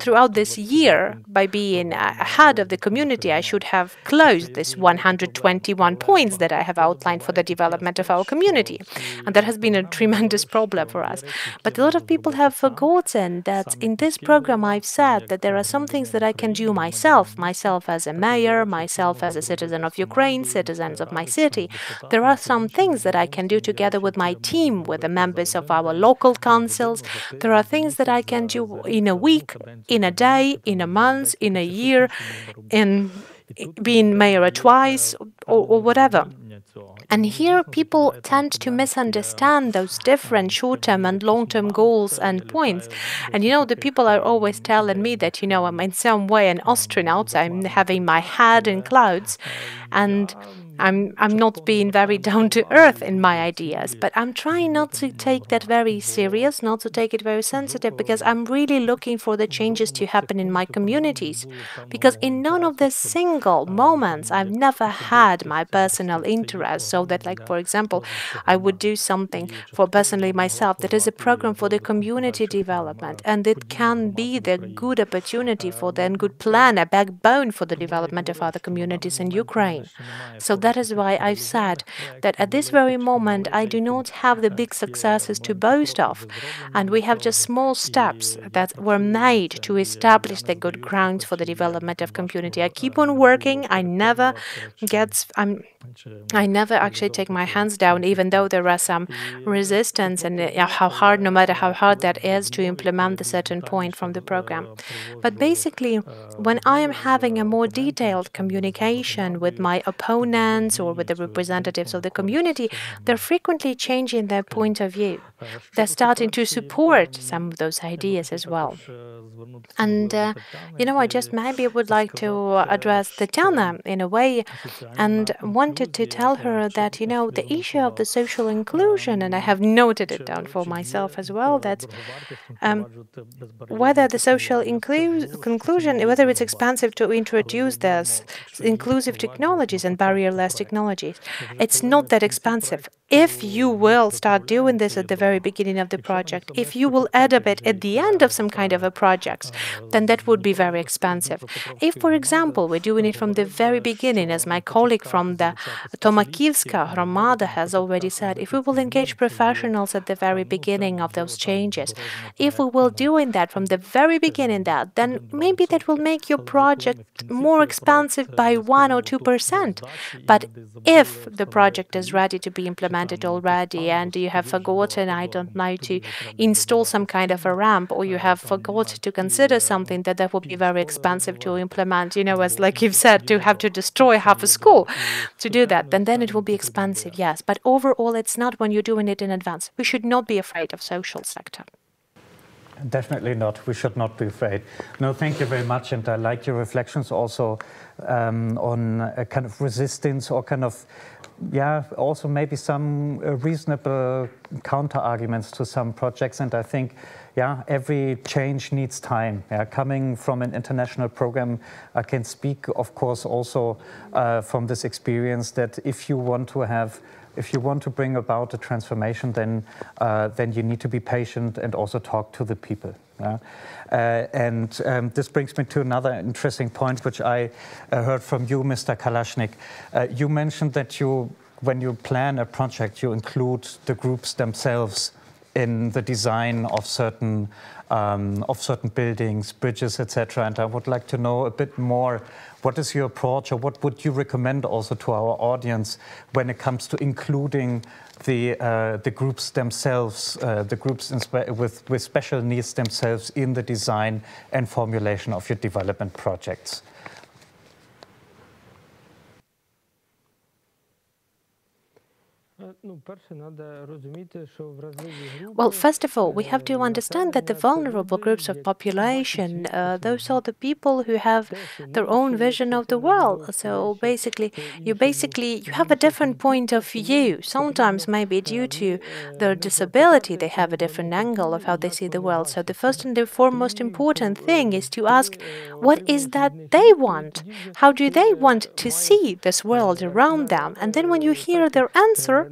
throughout this year, by being ahead of the community, I should have closed this 121 points that I have outlined for the development of our community. And that has been a tremendous problem for us. But a lot of people have forgotten that in this program I've said that there are some things that I can do myself as a mayor, myself as a citizen of Ukraine, citizens of my city. There are some things that I can do together with my team, with the members of our local councils. There are things that I can do in a week, in a day, in a month, in a year, in being mayor twice, or whatever. And here people tend to misunderstand those different short-term and long-term goals and points. And the people are always telling me that, I'm in some way an astronaut, I'm having my head in clouds, and I'm not being very down to earth in my ideas, but I'm trying not to take that very serious, not to take it very sensitive, because I'm really looking for the changes to happen in my communities. Because in none of the single moments I've never had my personal interest, so that, like, for example, I would do something for personally myself that is a program for the community development, and it can be the good opportunity for the good plan, a backbone for the development of other communities in Ukraine. So that is why I've said that at this very moment I do not have the big successes to boast of, and we have just small steps that were made to establish the good grounds for the development of community. I keep on working. I never actually take my hands down, even though there are some resistance, and no matter how hard that is to implement a certain point from the program. But basically, when I am having a more detailed communication with my opponents or with the representatives of the community, they're frequently changing their point of view. They're starting to support some of those ideas as well. And, I just maybe would like to address Tetyana in a way, and wanted to tell her that, the issue of the social inclusion, and I have noted it down for myself as well, that whether the social inclusion, whether it's expensive to introduce this inclusive technologies and barrierless technologies, it's not that expensive. If you will start doing this at the very beginning of the project, if you will add a bit at the end of some kind of a project, then that would be very expensive. If, for example, we're doing it from the very beginning, as my colleague from the Tomakivska Hromada has already said, if we will engage professionals at the very beginning of those changes, if we will doing that from the very beginning, then maybe that will make your project more expensive by 1 or 2%. But if the project is ready to be implemented already, and you have forgotten, I don't know, to install some kind of a ramp, or you have forgot to consider something that would be very expensive to implement, as like you've said, to have to destroy half a school to do that, then it will be expensive, yes. But overall, it's not when you're doing it in advance. We should not be afraid of social sector. Definitely not. We should not be afraid. No, thank you very much. And I like your reflections also on a kind of resistance, or kind of, also maybe some reasonable counter-arguments to some projects. And I think, every change needs time. Coming from an international program, I can speak, of course, also from this experience that if you want to have if you want to bring about a transformation, then you need to be patient and also talk to the people. This brings me to another interesting point, which I heard from you, Mr. Kalashnik. You mentioned that when you plan a project, you include the groups themselves in the design of certain buildings, bridges, etc. And I would like to know a bit more. What is your approach, or what would you recommend also to our audience when it comes to including the groups themselves, the groups with special needs themselves in the design and formulation of your development projects? Well, first of all, we have to understand that the vulnerable groups of population, those are the people who have their own vision of the world. So basically you have a different point of view. Sometimes maybe due to their disability, they have a different angle of how they see the world. So the first and the foremost important thing is to ask, what is that they want? How do they want to see this world around them? And then when you hear their answer,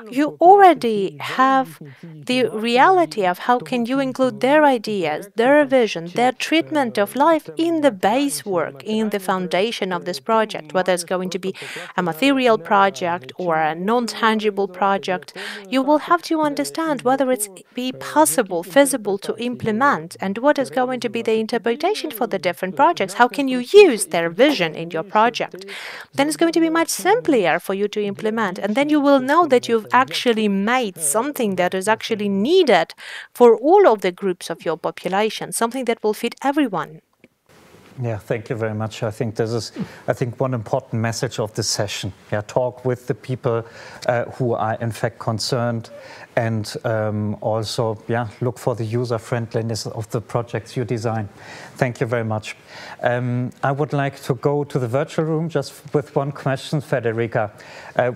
you already have the reality of how can you include their ideas, their vision, their treatment of life in the base work, in the foundation of this project, whether it's going to be a material project or a non-tangible project. You will have to understand whether it's be possible, feasible to implement, and what is going to be the interpretation for the different projects. How can you use their vision in your project? Then it's going to be much simpler for you to implement, and then you will know that you've actually made something that is actually needed for all of the groups of your population, something that will fit everyone. Yeah, thank you very much. I think this is, one important message of this session. Yeah, talk with the people who are in fact concerned, and also, look for the user friendliness of the projects you design. Thank you very much. I would like to go to the virtual room just with one question, Federica.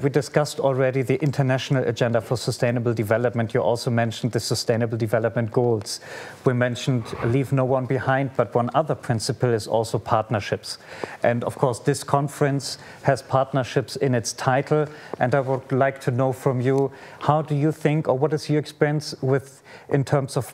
We discussed already the International Agenda for Sustainable Development. You also mentioned the Sustainable Development Goals. We mentioned leave no one behind, but one other principle is also partnerships. And of course, this conference has partnerships in its title. And I would like to know from you, how do you think, or what is your experience with in terms of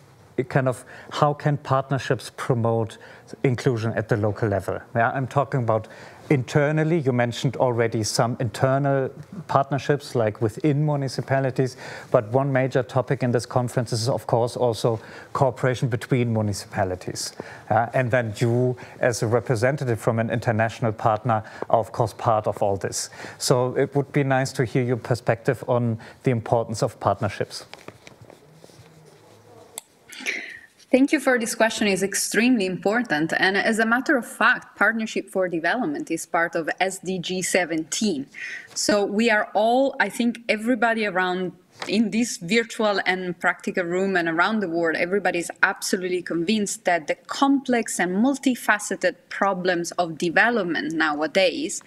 how can partnerships promote inclusion at the local level? Yeah, I'm talking about internally. You mentioned already some internal partnerships, like within municipalities, but one major topic in this conference is, of course, also cooperation between municipalities. And then you, as a representative from an international partner, are, of course, part of all this. So it would be nice to hear your perspective on the importance of partnerships. Thank you for this question. It's extremely important. And as a matter of fact, Partnership for Development is part of SDG 17. So we are all, I think everybody around in this virtual and practical room and around the world, everybody is absolutely convinced that the complex and multifaceted problems of development nowadays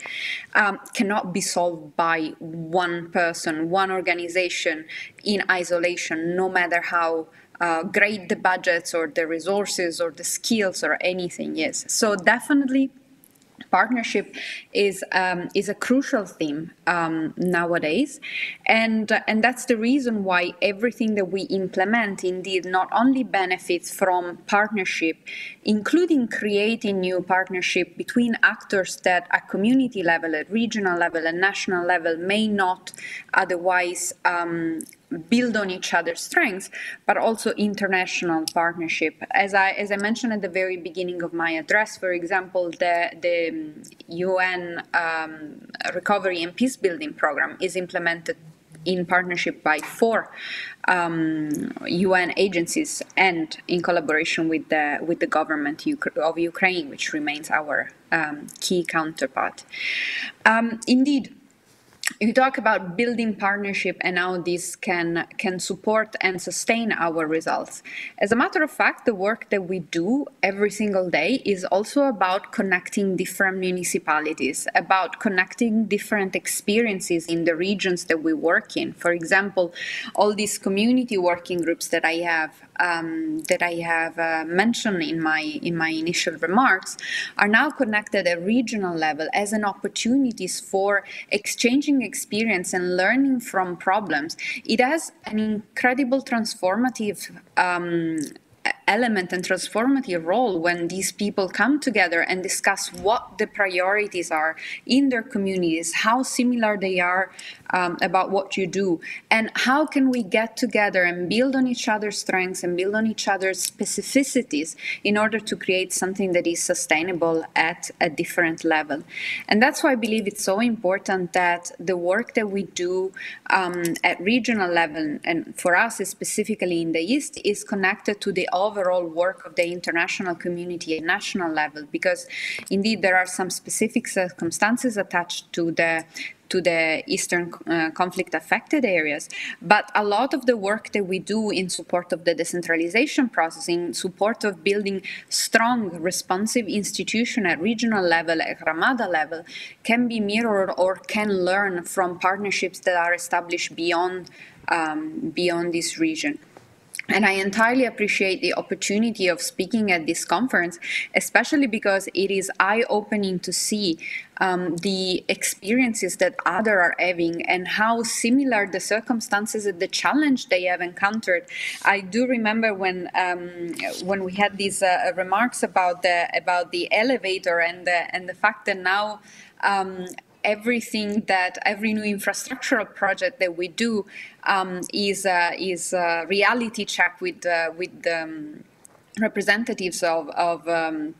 cannot be solved by one person, one organization in isolation, no matter how great the budgets or the resources or the skills or anything is. So definitely partnership is a crucial theme nowadays, and that's the reason why everything that we implement indeed not only benefits from partnership, including creating new partnership between actors that at community level, at regional level, and national level may not otherwise build on each other's strengths, but also international partnership. As I mentioned at the very beginning of my address, for example, the UN Recovery and Peace Building Program is implemented in partnership by 4 UN agencies and in collaboration with the government of Ukraine, which remains our key counterpart. Indeed, you talk about building partnership and how this can support and sustain our results. As a matter of fact, the work that we do every single day is also about connecting different municipalities, about connecting different experiences in the regions that we work in. For example, all these community working groups that I have mentioned in my initial remarks are now connected at regional level as an opportunities for exchanging experience and learning from problems, it has an incredible transformative element and transformative role when these people come together and discuss what the priorities are in their communities, how similar they are about what you do, and how can we get together and build on each other's strengths and build on each other's specificities in order to create something that is sustainable at a different level. And that's why I believe it's so important that the work that we do at regional level, and for us specifically in the East, is connected to the overall work of the international community at national level, because indeed there are some specific circumstances attached to the Eastern conflict affected areas. But a lot of the work that we do in support of the decentralization process, in support of building strong, responsive institutions at regional level, at Ramada level, can be mirrored or can learn from partnerships that are established beyond this region. And I entirely appreciate the opportunity of speaking at this conference, especially because it is eye-opening to see the experiences that others are having and how similar the circumstances and the challenge they have encountered. I do remember when we had these remarks about the elevator and the fact that now every new infrastructural project that we do is a reality check with representatives of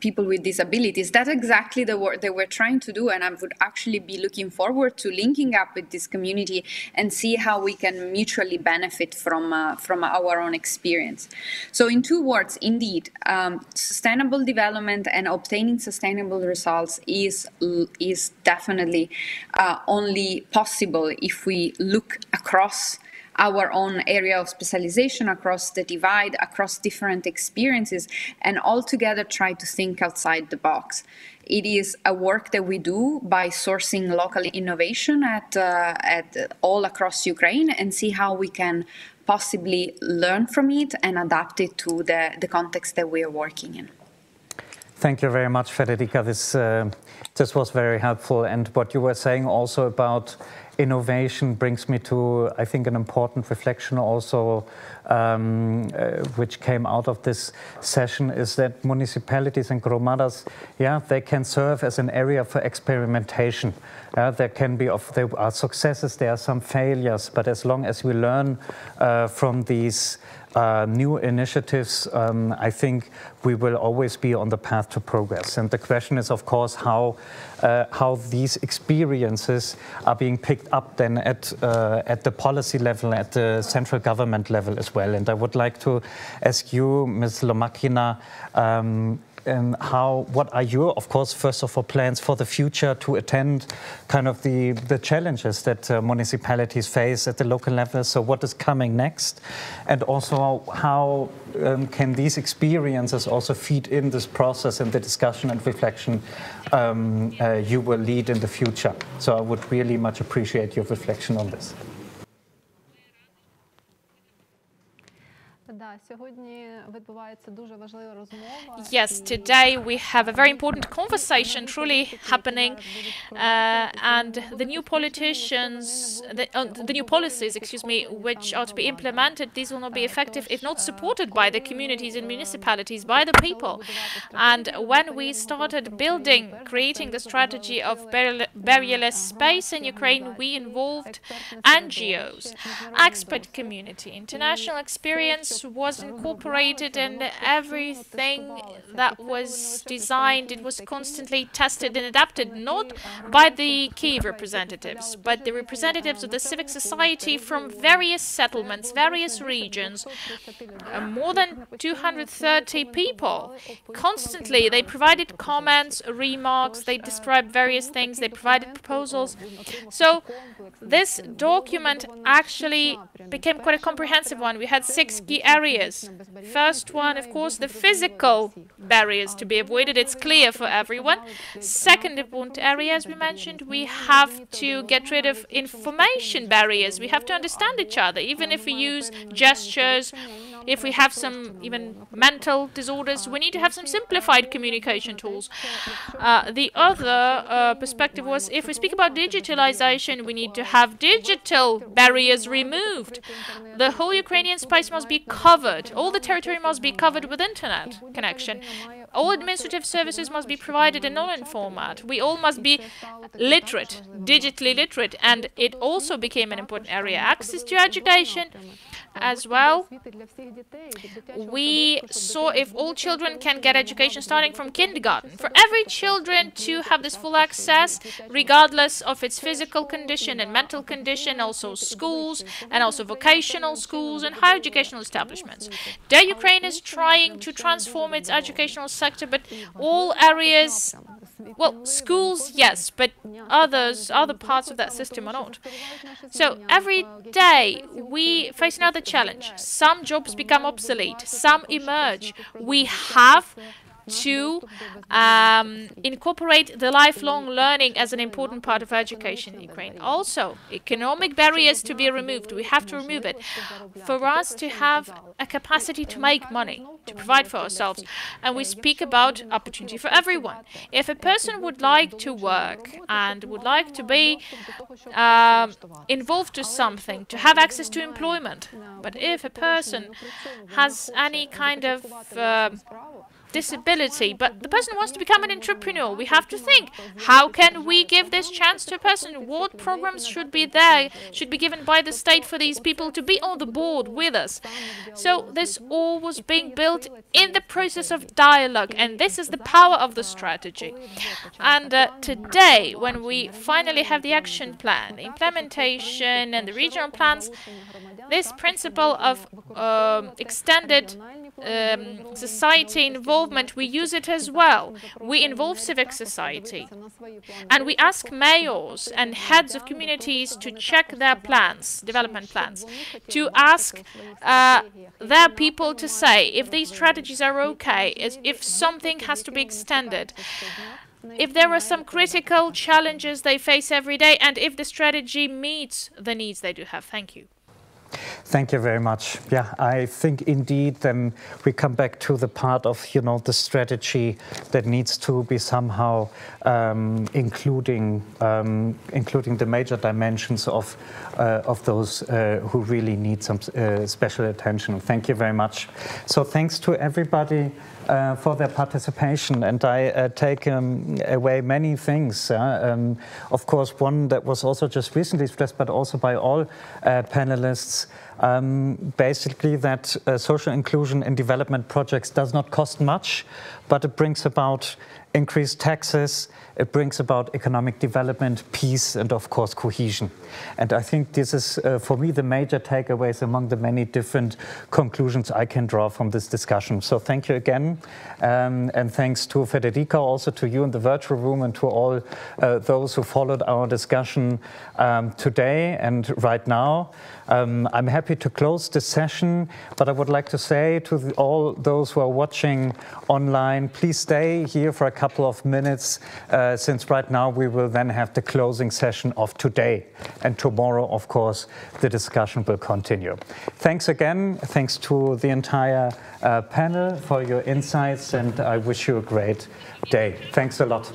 people with disabilities. That's exactly the work that we're trying to do, and I would actually be looking forward to linking up with this community and see how we can mutually benefit from our own experience. So in two words, indeed, sustainable development and obtaining sustainable results is definitely only possible if we look across our own area of specialization, across the divide, across different experiences, and all together try to think outside the box. It is a work that we do by sourcing local innovation at all across Ukraine and see how we can possibly learn from it and adapt it to the context that we are working in. Thank you very much, Federica. This was very helpful. And what you were saying also about innovation brings me to, I think, an important reflection also, which came out of this session, is that municipalities and gromadas, they can serve as an area for experimentation. There are successes, there are some failures, but as long as we learn from these new initiatives, I think we will always be on the path to progress. And the question is, of course, how these experiences are being picked up then at the policy level, at the central government level as well. And I would like to ask you, Ms. LOMAKINA, what are your, of course, first of all, plans for the future to attend kind of the challenges that municipalities face at the local level? So what is coming next? And also, how can these experiences also feed in this process and the discussion and reflection you will lead in the future? So I would really much appreciate your reflection on this. Yes, today we have a very important conversation truly happening, and the new politicians, the new policies, which are to be implemented, these will not be effective if not supported by the communities and municipalities, by the people. And when we started creating the strategy of barrierless space in Ukraine, we involved NGOs, expert community, international experience was incorporated in everything that was designed. It was constantly tested and adapted, not by the key representatives, but the representatives of the civic society from various settlements, various regions, more than 230 people. Constantly, they provided comments, remarks, they described various things, they provided proposals. So this document actually became quite a comprehensive one. We had 6 key areas. First one, of course, the physical barriers to be avoided. It's clear for everyone. Second important area, as we mentioned, we have to get rid of information barriers. We have to understand each other, even if we use gestures If we have some even mental disorders, we need to have some simplified communication tools. The other perspective was, if we speak about digitalization, we need to have digital barriers removed. The whole Ukrainian space must be covered. All the territory must be covered with internet connection. All administrative services must be provided in online format. We all must be literate, digitally literate, and it also became an important area. Access to education as well. We saw if all children can get education starting from kindergarten. For every children to have this full access, regardless of its physical condition and mental condition, also schools and also vocational schools and higher educational establishments. The Ukraine is trying to transform its educational sector, but all areas, well, schools, yes, but other parts of that system are not. So every day we face another challenge. Some jobs become obsolete, some emerge. We have to incorporate the lifelong learning as an important part of education in Ukraine. Also, economic barriers to be removed. We have to remove it. For us to have a capacity to make money, to provide for ourselves. And we speak about opportunity for everyone. If a person would like to work and would like to be involved to something, to have access to employment, but if a person has any kind of disability, but the person wants to become an entrepreneur, we have to think, how can we give this chance to a person? What programs should be there, should be given by the state for these people to be on the board with us? So this all was being built in the process of dialogue, and this is the power of the strategy. And today, when we finally have the action plan, the implementation and the regional plans, this principle of extended society involvement, we use it as well. We involve civic society. And we ask mayors and heads of communities to check their plans, development plans, to ask their people to say if these strategies are okay, if something has to be extended, if there are some critical challenges they face every day, and if the strategy meets the needs they do have. Thank you. Thank you very much. Yeah, I think indeed then we come back to the part of, the strategy that needs to be somehow including the major dimensions of those who really need some special attention. Thank you very much. So thanks to everybody for their participation, and I take away many things. Of course, one that was also just recently stressed, but also by all panelists, basically that social inclusion in development projects does not cost much, but it brings about increased taxes, it brings about economic development, peace, and of course cohesion. And I think this is, for me, the major takeaways among the many different conclusions I can draw from this discussion. So thank you again, and thanks to Federica, also to you in the virtual room, and to all those who followed our discussion today and right now. I'm happy to close this session, but I would like to say to all those who are watching online, please stay here for a couple of minutes, since right now we will then have the closing session of today. And tomorrow, of course, the discussion will continue. Thanks again. Thanks to the entire panel for your insights, and I wish you a great day. Thanks a lot.